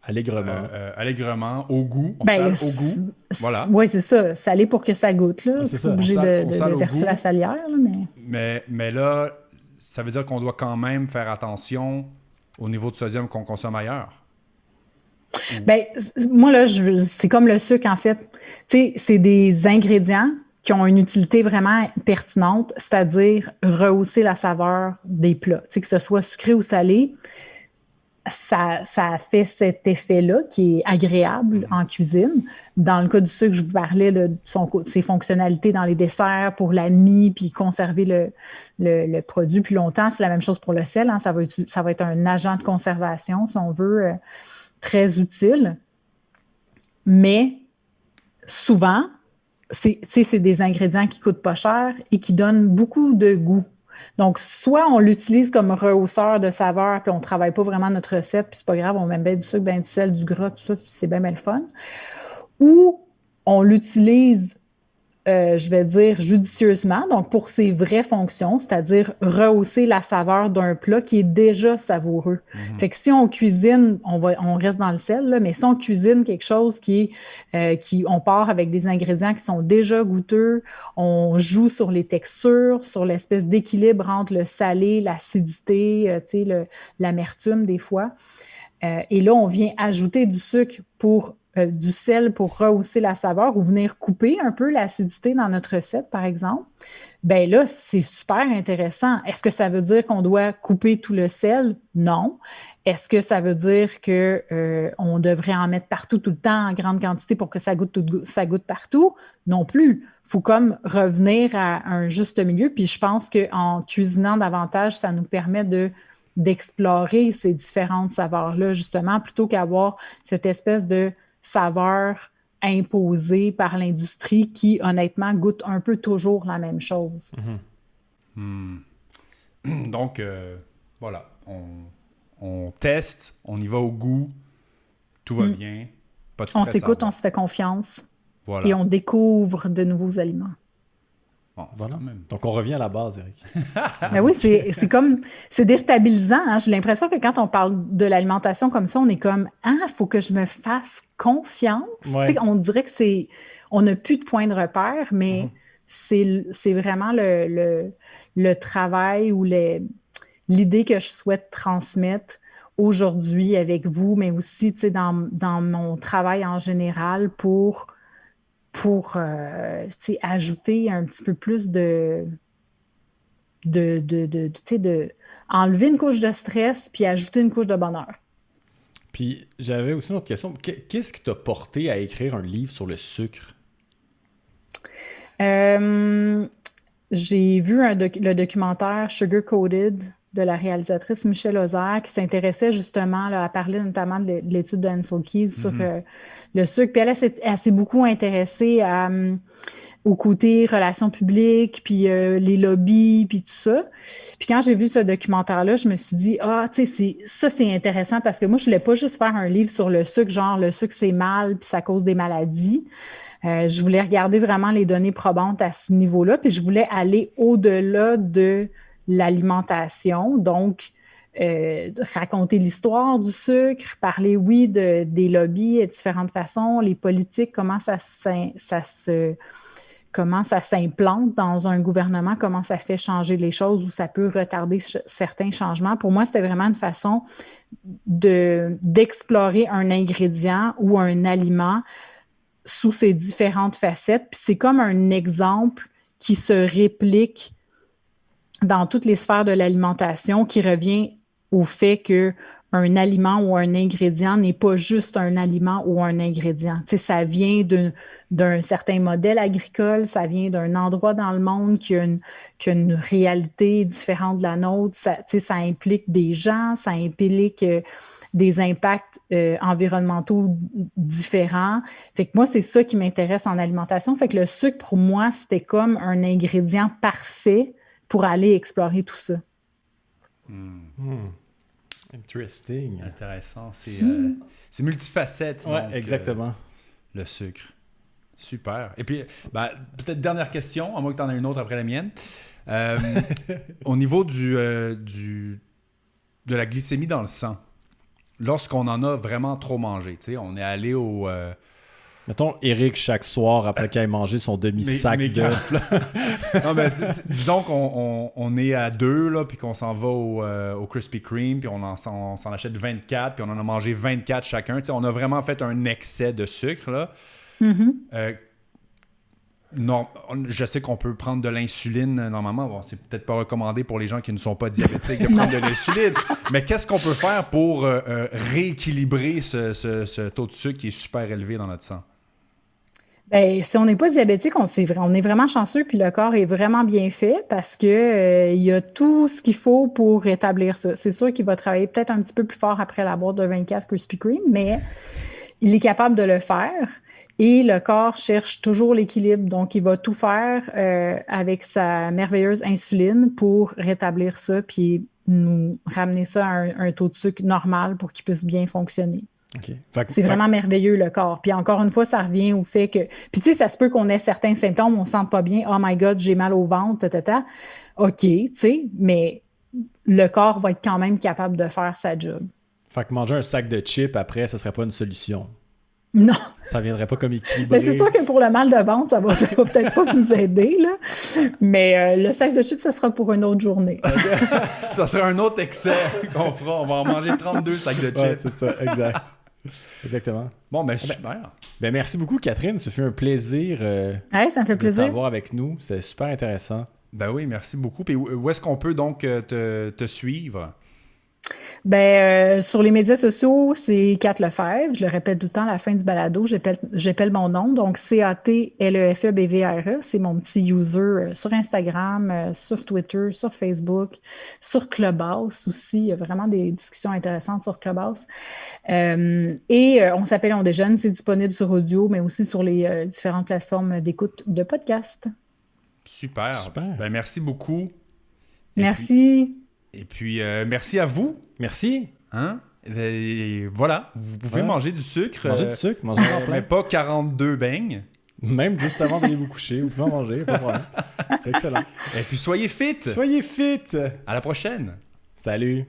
Speaker 1: Allègrement, au goût. On sale au goût. Voilà.
Speaker 3: Oui, c'est ça. Saler pour que ça goûte. Là.
Speaker 2: C'est
Speaker 3: pas obligé de verser la salière. Là,
Speaker 1: mais là, ça veut dire qu'on doit quand même faire attention au niveau de sodium qu'on consomme ailleurs.
Speaker 3: Ben, moi, là, c'est comme le sucre, en fait. Tu sais, c'est des ingrédients qui ont une utilité vraiment pertinente, c'est-à-dire rehausser la saveur des plats. Tu sais, que ce soit sucré ou salé, ça fait cet effet-là qui est agréable en cuisine. Dans le cas du sucre, je vous parlais de ses fonctionnalités dans les desserts pour la mie puis conserver le produit plus longtemps. C'est la même chose pour le sel. Hein. Ça va être un agent de conservation, si on veut, très utile. Mais souvent, c'est des ingrédients qui coûtent pas cher et qui donnent beaucoup de goût. Donc, soit on l'utilise comme rehausseur de saveur, puis on ne travaille pas vraiment notre recette, puis c'est pas grave, on met bien du sucre, bien du sel, du gras, tout ça, puis c'est bien le fun. Ou on l'utilise, je vais dire, judicieusement, donc pour ses vraies fonctions, c'est-à-dire rehausser la saveur d'un plat qui est déjà savoureux. Fait que si on cuisine, on reste dans le sel, là, mais si on cuisine quelque chose on part avec des ingrédients qui sont déjà goûteux, on joue sur les textures, sur l'espèce d'équilibre entre le salé, l'acidité, l'amertume des fois. Et là, on vient ajouter du sucre du sel pour rehausser la saveur ou venir couper un peu l'acidité dans notre recette, par exemple. Bien là, c'est super intéressant. Est-ce que ça veut dire qu'on doit couper tout le sel? Non. Est-ce que ça veut dire qu'on devrait en mettre partout tout le temps en grande quantité pour que ça goûte partout? Non plus. Il faut comme revenir à un juste milieu. Puis je pense qu'en cuisinant davantage, ça nous permet d'explorer ces différentes saveurs-là, justement, plutôt qu'avoir cette espèce de saveur imposée par l'industrie qui, honnêtement, goûte un peu toujours la même chose.
Speaker 1: Donc, voilà, on teste, on y va au goût, tout va bien, pas de stress.
Speaker 3: On s'écoute, on se fait confiance
Speaker 1: voilà.
Speaker 3: Et on découvre de nouveaux aliments.
Speaker 2: Bon, voilà. Donc, on revient à la base, Eric.
Speaker 3: Ben oui, c'est déstabilisant. Hein? J'ai l'impression que quand on parle de l'alimentation comme ça, on est comme, il faut que je me fasse confiance. Ouais. On dirait que on n'a plus de point de repère, mais c'est vraiment le travail ou l'idée que je souhaite transmettre aujourd'hui avec vous, mais aussi dans mon travail en général pour ajouter un petit peu plus enlever une couche de stress puis ajouter une couche de bonheur.
Speaker 2: Puis j'avais aussi une autre question. Qu'est-ce qui t'a porté à écrire un livre sur le sucre?
Speaker 3: J'ai vu le documentaire Sugar Coated de la réalisatrice Michelle Ozier qui s'intéressait justement à parler notamment de l'étude d'Ansel Keys sur le sucre. Puis elle s'est beaucoup intéressée au côté relations publiques, puis les lobbies, puis tout ça. Puis quand j'ai vu ce documentaire-là, je me suis dit, c'est intéressant parce que moi, je voulais pas juste faire un livre sur le sucre, genre le sucre, c'est mal, puis ça cause des maladies. Je voulais regarder vraiment les données probantes à ce niveau-là, puis je voulais aller au-delà de l'alimentation, donc raconter l'histoire du sucre, parler, oui, des lobbies de différentes façons, les politiques, comment ça s'implante dans un gouvernement, comment ça fait changer les choses ou ça peut retarder certains changements. Pour moi, c'était vraiment une façon d'explorer un ingrédient ou un aliment sous ses différentes facettes. Puis c'est comme un exemple qui se réplique dans toutes les sphères de l'alimentation, qui revient au fait qu'un aliment ou un ingrédient n'est pas juste un aliment ou un ingrédient. Tu sais, ça vient d'un certain modèle agricole, ça vient d'un endroit dans le monde qui a une réalité différente de la nôtre. Ça, tu sais, ça implique des gens, ça implique des impacts environnementaux différents. Fait que moi, c'est ça qui m'intéresse en alimentation. Fait que le sucre, pour moi, c'était comme un ingrédient parfait pour aller explorer tout ça.
Speaker 2: Interesting.
Speaker 1: Intéressant. C'est multifacette.
Speaker 2: Ouais,
Speaker 1: donc,
Speaker 2: exactement.
Speaker 1: Le sucre. Super. Et puis, peut-être dernière question, à moins que tu en aies une autre après la mienne. Au niveau de la glycémie dans le sang, lorsqu'on en a vraiment trop mangé, tu sais, on est allé au...
Speaker 2: Mettons Eric chaque soir après qu'il ait mangé son demi-sac d'œufs.
Speaker 1: Non, mais disons qu'on est à 2, là, puis qu'on s'en va au Krispy Kreme, puis on s'en achète 24, puis on en a mangé 24 chacun. Tu sais, on a vraiment fait un excès de sucre, là. Non, je sais qu'on peut prendre de l'insuline normalement. Bon, c'est peut-être pas recommandé pour les gens qui ne sont pas diabétiques de prendre de l'insuline. Mais qu'est-ce qu'on peut faire pour rééquilibrer ce taux de sucre qui est super élevé dans notre sang?
Speaker 3: Ben, si on n'est pas diabétique, on est vraiment chanceux, puis le corps est vraiment bien fait parce que il y a tout ce qu'il faut pour rétablir ça. C'est sûr qu'il va travailler peut-être un petit peu plus fort après la boîte de 24 Krispy Kreme, mais il est capable de le faire. Et le corps cherche toujours l'équilibre, donc il va tout faire avec sa merveilleuse insuline pour rétablir ça, puis nous ramener ça à un taux de sucre normal pour qu'il puisse bien fonctionner.
Speaker 2: Okay.
Speaker 3: C'est vraiment merveilleux, le corps. Puis encore une fois, ça revient au fait que... Puis tu sais, ça se peut qu'on ait certains symptômes, on ne se sente pas bien, « Oh my God, j'ai mal au ventre, ta. » OK, tu sais, mais le corps va être quand même capable de faire sa job.
Speaker 2: Fait que manger un sac de chips après, ça serait pas une solution.
Speaker 3: Non.
Speaker 2: Ça viendrait pas comme équilibré.
Speaker 3: Mais c'est sûr que pour le mal de ventre, ça va peut-être pas nous aider, là. Mais le sac de chips, ça sera pour une autre journée.
Speaker 1: Ça sera un autre excès qu'on fera. On va en manger 32 sacs de chips.
Speaker 2: Ouais, c'est ça, exact. Exactement.
Speaker 1: Bon, ben super.
Speaker 2: Ben merci beaucoup, Catherine. Ça fait un plaisir
Speaker 3: Ça me fait plaisir
Speaker 2: de t'avoir avec nous. C'était super intéressant.
Speaker 1: Ben oui, merci beaucoup. Puis où est-ce qu'on peut donc te suivre?
Speaker 3: Ben, sur les médias sociaux, c'est Cat Lefebvre. Je le répète tout le temps à la fin du balado. J'appelle mon nom. Donc, CATLEFEBVRE. C'est mon petit user sur Instagram, sur Twitter, sur Facebook, sur Clubhouse aussi. Il y a vraiment des discussions intéressantes sur Clubhouse. On s'appelle On Déjeune. C'est disponible sur audio, mais aussi sur les différentes plateformes d'écoute de podcast.
Speaker 1: Super. Ben, merci beaucoup.
Speaker 3: Merci.
Speaker 1: Et puis, merci à vous.
Speaker 2: Merci.
Speaker 1: Hein? Et voilà, vous pouvez manger du sucre.
Speaker 2: Manger du sucre, manger
Speaker 1: mais pas 42 beignes.
Speaker 2: Même juste avant d'aller vous coucher, vous pouvez en manger, pas de problème. C'est excellent.
Speaker 1: Et puis, soyez fit.
Speaker 2: Soyez fit.
Speaker 1: À la prochaine.
Speaker 2: Salut.